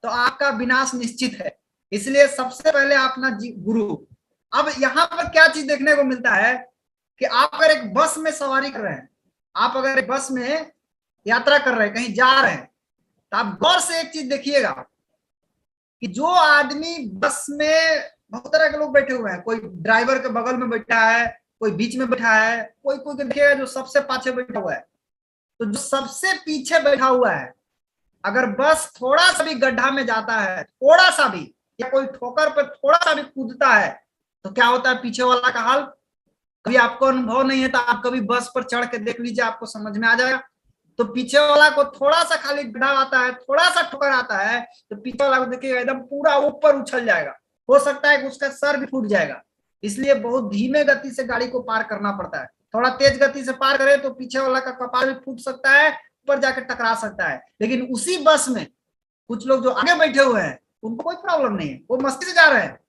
तो आपका विनाश निश्चित है। इसलिए सबसे पहले अपना गुरु। अब यहाँ पर क्या चीज देखने को मिलता है कि आप अगर एक बस में सवारी कर रहे हैं, आप अगर एक बस में यात्रा कर रहे हैं, कहीं जा रहे हैं, तो आप गौर से एक चीज देखिएगा कि जो आदमी बस में, बहुत तरह के लोग बैठे हुए हैं, कोई ड्राइवर के बगल में बैठा है, कोई बीच में बैठा है, कोई कोई देखिएगा जो सबसे पाछे बैठा हुआ है। तो जो सबसे पीछे बैठा हुआ है, अगर बस थोड़ा सा भी गड्ढा में जाता है, थोड़ा सा भी, या कोई ठोकर पर थोड़ा सा भी कूदता है, तो क्या होता है पीछे वाला का हाल? कभी आपको अनुभव नहीं है तो आप कभी बस पर चढ़ के देख लीजिए, आपको समझ में आ जाएगा। तो पीछे वाला को थोड़ा सा खाली गड्ढा आता है, थोड़ा सा ठोकर आता है, तो पीछे वाला को देखिएगा एकदम पूरा ऊपर उछल जाएगा, हो सकता है कि उसका सर भी फूट जाएगा। इसलिए बहुत धीमे गति से गाड़ी को पार करना पड़ता है। थोड़ा तेज गति से पार करे तो पीछे वाला का कपाल भी फूट सकता है, ऊपर जाकर टकरा सकता है। लेकिन उसी बस में कुछ लोग जो आगे बैठे हुए हैं उनको कोई प्रॉब्लम नहीं है, वो मस्ती से जा रहे हैं।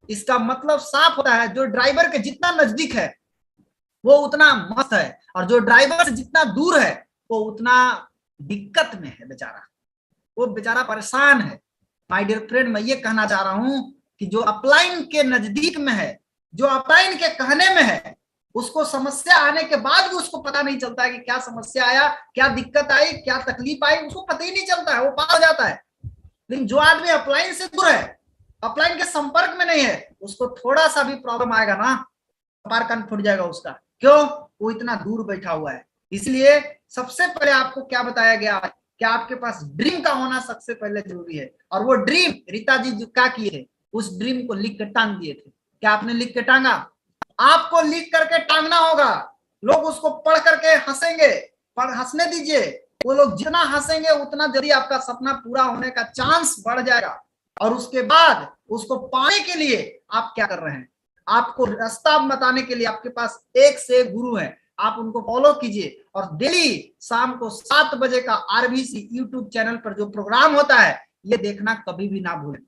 इसका मतलब साफ होता है, जो ड्राइवर के जितना नजदीक है वो उतना मस्त है, और जो ड्राइवर से जितना दूर है वो उतना दिक्कत में है बेचारा, वो बेचारा परेशान है। माय डियर फ्रेंड, मैं ये कहना चाह रहा हूं कि जो अपलाइन के नजदीक में है, जो अपलाइन के कहने में है, उसको समस्या आने के बाद भी उसको पता नहीं चलता है कि क्या समस्या आया, क्या दिक्कत आई, क्या तकलीफ आई, उसको पता ही नहीं चलता है, वो पार हो जाता है। लेकिन जो आदमी अपलाइन से दूर है, अपलाइन के संपर्क में नहीं है, उसको थोड़ा सा भी प्रॉब्लम आएगा ना, कपार कान फूट जाएगा उसका। क्यों? वो इतना दूर बैठा हुआ है। इसलिए सबसे पहले आपको क्या बताया गया कि आपके पास ड्रीम का होना सबसे पहले जरूरी है। और वो ड्रीम रीता जी जो क्या किए थे, उस ड्रीम को लिख के टांग दिए थे। क्या आपने लिख के टांगा? आपको लिख करके टांगना होगा। लोग उसको पढ़ करके हंसेंगे, पर हंसने दीजिए। वो लोग जितना हंसेंगे उतना जल्दी आपका सपना पूरा होने का चांस बढ़ जाएगा। और उसके बाद उसको पाने के लिए आप क्या कर रहे हैं? आपको रास्ता बताने के लिए आपके पास एक से एक गुरु है, आप उनको फॉलो कीजिए। और डेली शाम को 7 बजे का आरबीसी यूट्यूब चैनल पर जो प्रोग्राम होता है, ये देखना कभी भी ना भूलें।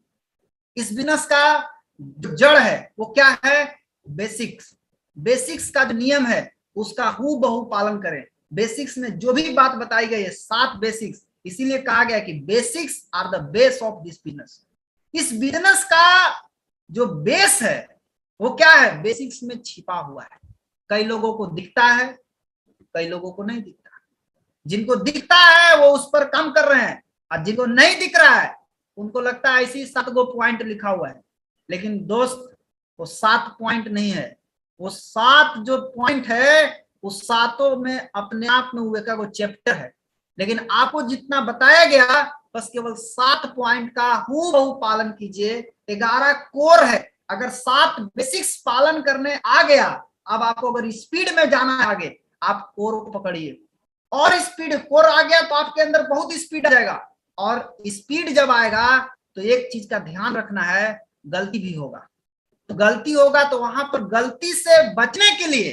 इस बिजनेस का जो जड़ है वो क्या है? बेसिक्स। बेसिक्स का जो नियम है उसका हूबहू पालन करें। बेसिक्स में जो भी बात बताई गई है, 7 बेसिक्स, इसीलिए कहा गया कि basics are the base of this business. इस बिजनेस का जो बेस है वो क्या है? बेसिक्स में छिपा हुआ है। कई लोगों को दिखता है, कई लोगों को नहीं दिखता। जिनको दिखता है वो उस पर काम कर रहे हैं, और जिनको नहीं दिख रहा है उनको लगता है ऐसी 7 गो पॉइंट लिखा हुआ है। लेकिन दोस्त, वो 7 पॉइंट नहीं है। वो 7 जो पॉइंट है उस 7 में अपने आप में वो एक चैप्टर है। लेकिन आपको जितना बताया गया, बस केवल 7 पॉइंट का हूबहू पालन कीजिए। 11 कोर है। अगर 7 बेसिक्स पालन करने आ गया, अब आपको अगर स्पीड में जाना है आगे, आप कोर को पकड़िए। और स्पीड कोर आ गया तो आपके अंदर बहुत स्पीड आ जाएगा। और स्पीड जब आएगा तो एक चीज का ध्यान रखना है, गलती भी होगा। तो गलती होगा तो वहां पर गलती से बचने के लिए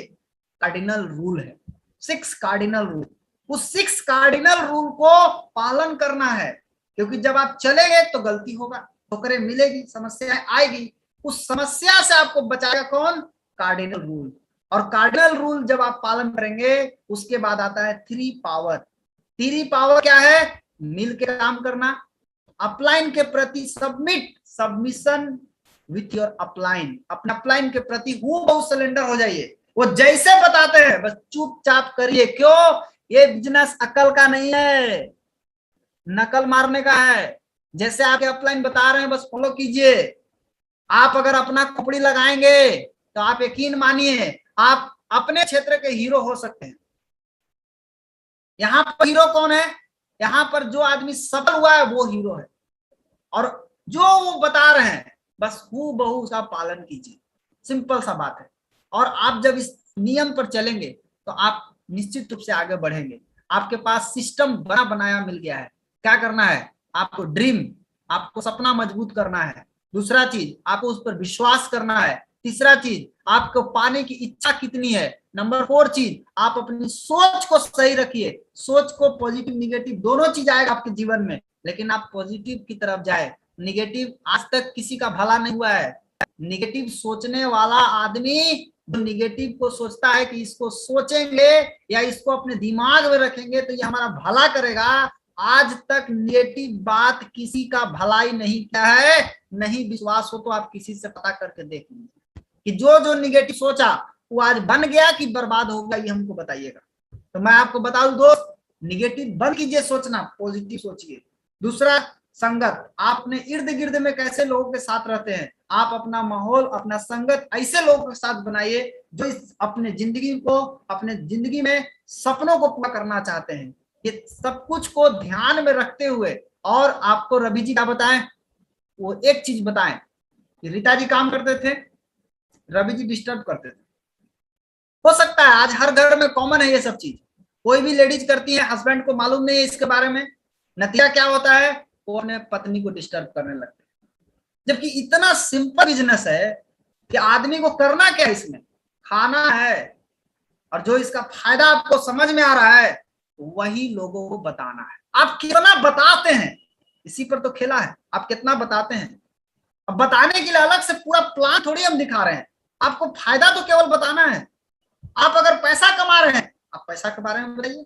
कार्डिनल रूल है, 6 कार्डिनल रूल। उस 6 कार्डिनल रूल को पालन करना है, क्योंकि जब आप चलेंगे तो गलती होगा, ठोकरें मिलेगी, समस्याएं आएगी। उस समस्या से आपको बचाएगा कौन? Cardinal rule. और कार्डिनल रूल जब आप पालन करेंगे, उसके बाद आता है 3 पावर। 3 पावर क्या है? मिल के काम करना, अपलाइन के प्रति सबमिशन विथ योर अपलाइन। अपने अपलाइन के प्रति हूबहू सरेंडर हो जाइए। वो जैसे बताते हैं बस चुपचाप करिए। क्यों? ये बिजनेस अकल का नहीं है, नकल मारने का है। जैसे आपके अपलाइन बता रहे हैं बस फॉलो कीजिए। आप अगर अपना खोपड़ी लगाएंगे तो आप यकीन मानिए आप अपने क्षेत्र के हीरो हो सकते हैं। यहां पर हीरो कौन है? यहां पर जो आदमी सफल हुआ है वो हीरो है। और जो वो बता रहे हैं बस हूबहू उसका पालन कीजिए। सिंपल सा बात है। और आप जब इस नियम पर चलेंगे तो आप निश्चित रूप से आगे बढ़ेंगे। आपके पास सिस्टम बना बनाया मिल गया है। क्या करना है? आपको ड्रीम, आपको सपना मजबूत करना है। दूसरा चीज, आपको उस पर विश्वास करना है। तीसरा चीज, आपको पाने की इच्छा कितनी है। नंबर 4 चीज, आप अपनी सोच को सही रखिए। सोच को पॉजिटिव निगेटिव दोनों चीज आएगा आपके जीवन में, लेकिन आप पॉजिटिव की तरफ जाए। निगेटिव आज तक किसी का भला नहीं हुआ है। निगेटिव सोचने वाला आदमी जो निगेटिव को सोचता है कि इसको सोचेंगे या इसको अपने दिमाग में रखेंगे तो ये हमारा भला करेगा, आज तक नेगेटिव बात किसी का भलाई नहीं किया है। नहीं विश्वास हो तो आप किसी से पता करके देख लीजिए कि जो निगेटिव सोचा वो आज बन गया कि बर्बाद हो गया, ये हमको बताइएगा। तो मैं आपको बता दूं दोस्त, निगेटिव बंद कीजिए सोचना, पॉजिटिव सोचिए। दूसरा, संगत, आपने इर्द गिर्द में कैसे लोगों के साथ रहते हैं, आप अपना माहौल, अपना संगत ऐसे लोगों के साथ बनाइए जो इस अपने जिंदगी में सपनों को पूरा करना चाहते हैं। ये सब कुछ को ध्यान में रखते हुए, और आपको रवि जी क्या बताएं, वो एक चीज बताएं कि रीता जी काम करते थे, रवि जी डिस्टर्ब करते थे। हो सकता है आज हर घर में कॉमन है ये सब चीज, कोई भी लेडीज करती है, हस्बैंड को मालूम नहीं है इसके बारे में, नतीजा क्या होता है, वो अपने पत्नी को डिस्टर्ब करने लगते हैं। जबकि इतना सिंपल बिजनेस है कि आदमी को करना क्या है, इसमें खाना है, और जो इसका फायदा आपको समझ में आ रहा है वही लोगों को बताना है। आप कितना बताते हैं, इसी पर तो खेला है, आप कितना बताते हैं। अब बताने के लिए अलग से पूरा प्लान थोड़ी हम दिखा रहे हैं, आपको फायदा तो केवल बताना है। आप अगर पैसा कमा रहे हैं, आप पैसा के बारे में बताइए।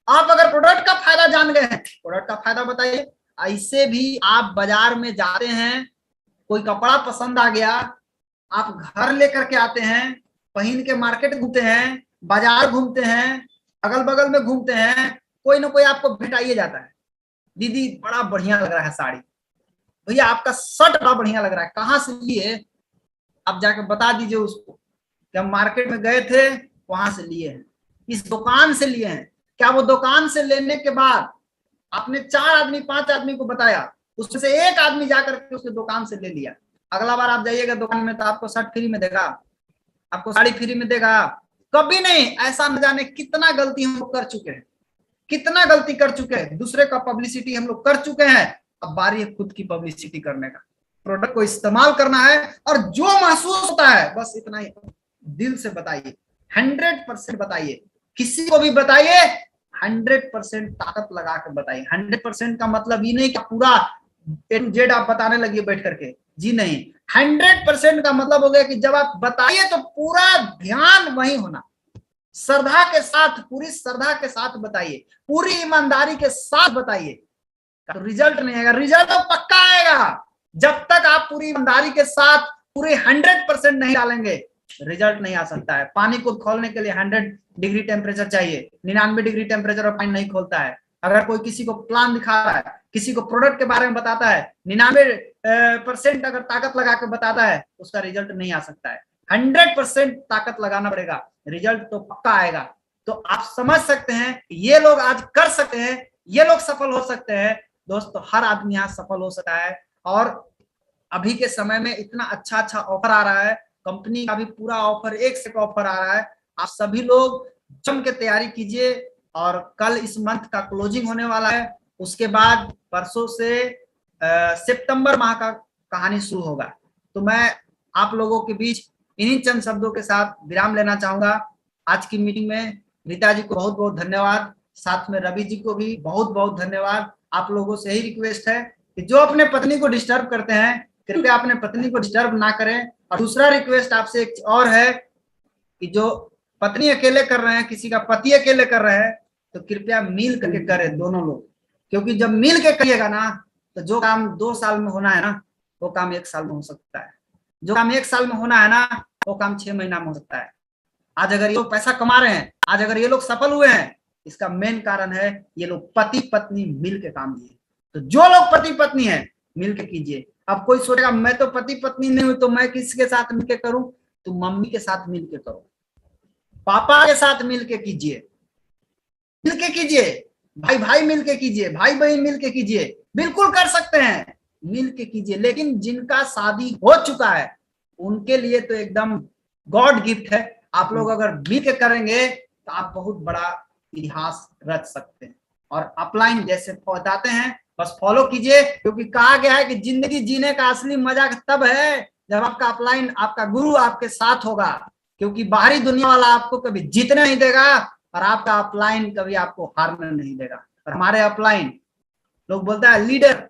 आप अगर प्रोडक्ट का फायदा जान गए हैं, प्रोडक्ट का फायदा बताइए। ऐसे भी आप बाजार में जाते हैं, कोई कपड़ा पसंद आ गया, आप घर लेकर के आते हैं, पहन के मार्केट घूमते हैं, बाजार घूमते हैं, अगल बगल में घूमते हैं, कोई ना कोई आपको भेटाइए जाता है, दीदी बड़ा बढ़िया लग रहा है साड़ी, भैया आपका शर्ट बड़ा बढ़िया लग रहा है, कहाँ से लिए, आप जाकर बता दीजिए उसको कि हम मार्केट में गए थे, वहां से लिए हैं, इस दुकान से लिए हैं। क्या वो दुकान से लेने के बाद आपने 4 आदमी 5 आदमी को बताया, उसमें से एक आदमी जाकर के उसके दुकान से ले लिया, अगला बार आप जाइएगा दुकान में तो आपको शर्ट फ्री में देगा, आपको साड़ी फ्री में देगा? कभी नहीं। ऐसा न जाने कितना गलती हम लोग कर चुके हैं, कितना गलती कर चुके हैं, दूसरे का पब्लिसिटी हम लोग कर चुके हैं, अब बारी है खुद की पब्लिसिटी करने का। प्रोडक्ट को इस्तेमाल करना है और जो महसूस होता है बस इतना ही दिल से बताइए, 100% बताइए, किसी को भी बताइए, 100% ताकत लगा कर बताइए। 100% का मतलब ये नहीं कि पूरा A to Z आप बताने लगिए बैठ करके, जी नहीं। 100% का मतलब हो गया कि जब आप बताइए तो पूरा ध्यान वही होना, श्रद्धा के साथ, पूरी श्रद्धा के साथ बताइए, पूरी ईमानदारी के साथ बताइए, तो रिजल्ट नहीं आएगा। रिजल्ट तो पक्का आएगा, जब तक आप पूरी ईमानदारी के साथ पूरे 100% नहीं डालेंगे रिजल्ट नहीं आ सकता है। पानी को खोलने के लिए 100 डिग्री टेम्परेचर चाहिए, 99 डिग्री टेम्परेचर पर पानी नहीं खोलता है। अगर कोई किसी को प्लान दिखा रहा है, किसी को प्रोडक्ट के बारे में बताता है, 99% अगर ताकत लगा के बताता है, उसका रिजल्ट नहीं आ सकता है। 100% ताकत लगाना पड़ेगा, रिजल्ट तो पक्का आएगा। तो आप समझ सकते हैं ये लोग आज कर सकते हैं, ये लोग सफल हो सकते हैं। दोस्तों हर आदमी यहाँ सफल हो सकता है, और अभी के समय में इतना अच्छा अच्छा ऑफर आ रहा है, कंपनी का भी पूरा ऑफर, एक से एक ऑफर आ रहा है। आप सभी लोग जम के तैयारी कीजिए, और कल इस मंथ का क्लोजिंग होने वाला है, उसके बाद परसों से सितंबर माह का कहानी शुरू होगा। तो मैं आप लोगों के बीच इन्हीं चंद शब्दों के साथ विराम लेना चाहूंगा। आज की मीटिंग में रीता जी को बहुत बहुत धन्यवाद, साथ में रवि जी को भी बहुत बहुत धन्यवाद। आप लोगों से यही रिक्वेस्ट है कि जो अपने पत्नी को डिस्टर्ब करते हैं, कृपया अपने पत्नी को डिस्टर्ब ना करें। और दूसरा रिक्वेस्ट आपसे एक और है कि जो पत्नी अकेले कर रहे हैं, किसी का पति अकेले कर रहे हैं, तो कृपया मिल करके करें दोनों लोग, क्योंकि जब मिल के करिएगा ना, तो जो काम 2 साल में होना है ना, वो काम 1 साल में हो सकता है। जो काम 1 साल में होना है ना, वो काम 6 महीना में हो सकता है। आज अगर ये लोग पैसा कमा रहे हैं, आज अगर ये लोग सफल हुए हैं, इसका मेन कारण है ये लोग पति पत्नी मिल के काम किए। तो जो लोग पति पत्नी है मिल के कीजिए। अब कोई सोचेगा मैं तो पति पत्नी नहीं हूं तो मैं किसके साथ मिलके करूं? तो मम्मी के साथ मिलके करो, पापा के साथ मिलके कीजिए, मिलके कीजिए, भाई भाई मिलके कीजिए, भाई बहन मिलके कीजिए, बिल्कुल कर सकते हैं, मिलके कीजिए। लेकिन जिनका शादी हो चुका है उनके लिए तो एकदम गॉड गिफ्ट है। आप लोग अगर मिलके करेंगे तो आप बहुत बड़ा इतिहास रच सकते हैं। और अपलाइन जैसे बताते हैं बस फॉलो कीजिए, क्योंकि कहा गया है कि जिंदगी जीने का असली मजा तब है जब आपका अपलाइन, आपका गुरु आपके साथ होगा, क्योंकि बाहरी दुनिया वाला आपको कभी जीतने नहीं देगा और आपका अपलाइन कभी आपको हारने नहीं देगा। और हमारे अपलाइन लोग बोलता है लीडर,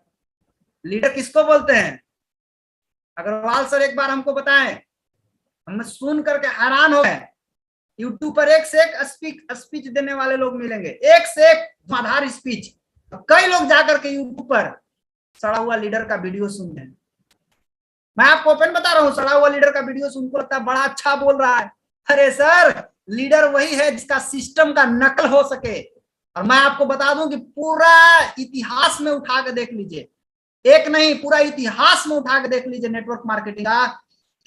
लीडर किसको बोलते हैं? अग्रवाल सर एक बार हमको बताएं, हम सुन करके हैरान हो गए। यूट्यूब पर एक से एक स्पीच देने वाले लोग मिलेंगे, एक से एक धुआंधार स्पीच। कई लोग जाकर के यूट्यूब पर सड़ा हुआ लीडर का वीडियो सुनते हैं। मैं आपको ओपन बता रहा हूँ, सड़ा हुआ लीडर का वीडियो सुनकर लगता है बड़ा अच्छा बोल रहा है। अरे सर, लीडर वही है जिसका सिस्टम का नकल हो सके। और मैं आपको बता दूं कि पूरा इतिहास में उठा के देख लीजिए, एक नहीं, पूरा इतिहास में उठा के देख लीजिए नेटवर्क मार्केटिंग का,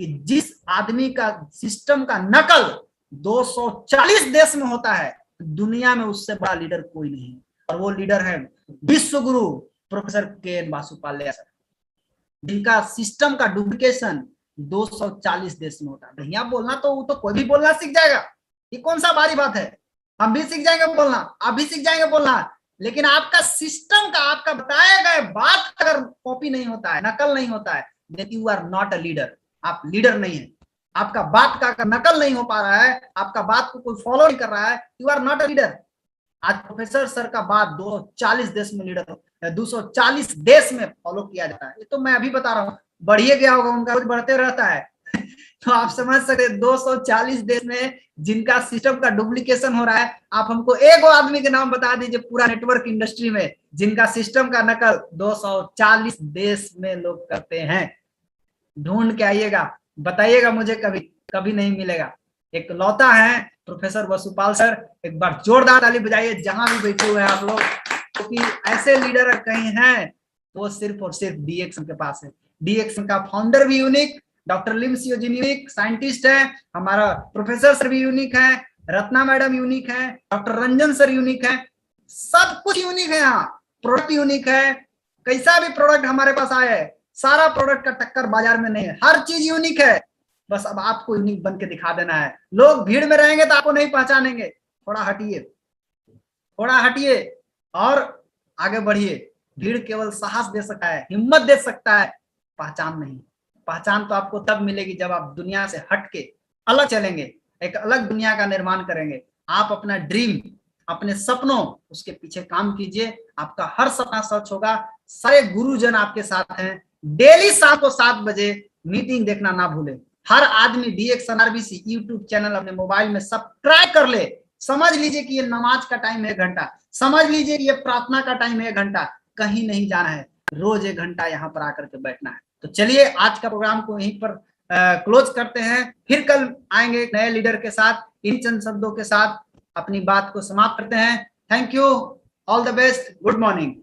कि जिस आदमी का सिस्टम का नकल 240 देश में होता है, दुनिया में उससे बड़ा लीडर कोई नहीं है। और वो लीडर है विश्व गुरु प्रोफेसर के.एन. बासुपाल्या सर, जिनका सिस्टम का डुप्लीकेशन 240 देश में होता है। भैया बोलना तो वो तो कोई भी बोलना सीख जाएगा, ये कौन सा भारी बात है। हम भी सीख जाएंगे बोलना, आप भी सीख जाएंगे बोलना, लेकिन आपका सिस्टम का, आपका बताया गया बात अगर कॉपी नहीं होता है, नकल नहीं होता है, then you are not a leader, आप लीडर नहीं है। आपका बात का नकल नहीं हो पा रहा है, आपका बात को कोई फॉलो नहीं कर रहा है, you are not a leader. आज प्रोफेसर सर का बात 240 देश में लीडर, 240 देश में फॉलो किया जाता है। ये तो मैं अभी बता रहा हूँ, बढ़िए गया होगा, उनका कुछ बढ़ते रहता है। तो आप समझ सकते 240 देश में जिनका सिस्टम का डुप्लीकेशन हो रहा है। आप हमको एक आदमी के नाम बता दीजिए पूरा नेटवर्क इंडस्ट्री में जिनका सिस्टम का नकल 240 देश में लोग करते हैं। ढूंढ के आइएगा, बताइएगा मुझे, कभी कभी नहीं मिलेगा। एक लौता है प्रोफेसर वसुपाल सर, एक बार जोरदार ताली बजाइए जहां भी बैठे हुए हैं आप लोग, क्योंकि तो ऐसे लीडर कहीं हैं तो सिर्फ और सिर्फ डीएक्सन के पास है। डीएक्सन का फाउंडर भी यूनिक, डॉक्टर लिम सियोजिन यूनिक साइंटिस्ट है, हमारा प्रोफेसर सर भी यूनिक है, रत्ना मैडम यूनिक है, डॉक्टर रंजन सर यूनिक है, सब कुछ यूनिक है। यहाँ प्रोडक्ट यूनिक है, कैसा भी प्रोडक्ट हमारे पास आया है, सारा प्रोडक्ट का टक्कर बाजार में नहीं है, हर चीज यूनिक है। बस अब आपको यूनिक बन के दिखा देना है। लोग भीड़ में रहेंगे तो आपको नहीं पहचानेंगे, थोड़ा हटिए, थोड़ा हटिए और आगे बढ़िए। भीड़ केवल साहस दे सकता है, हिम्मत दे सकता है, पहचान नहीं। पहचान तो आपको तब मिलेगी जब आप दुनिया से हट के अलग चलेंगे, एक अलग दुनिया का निर्माण करेंगे। आप अपना ड्रीम, अपने सपनों, उसके पीछे काम कीजिए, आपका हर सपना सच होगा। सारे गुरुजन आपके साथ हैं। डेली 7 बजे मीटिंग देखना ना भूले। हर आदमी डीएक्सन आरबीसी यूट्यूब चैनल अपने मोबाइल में सब्सक्राइब कर ले। समझ लीजिए कि ये नमाज का टाइम है 1 घंटा, समझ लीजिए कि ये प्रार्थना का टाइम है 1 घंटा, कहीं नहीं जाना है, रोज 1 घंटा यहाँ पर आकर के बैठना है। तो चलिए आज का प्रोग्राम को यहीं पर क्लोज करते हैं, फिर कल आएंगे एक नए लीडर के साथ। इन चंद शब्दों के साथ अपनी बात को समाप्त करते हैं। Thank you, all the best, good morning.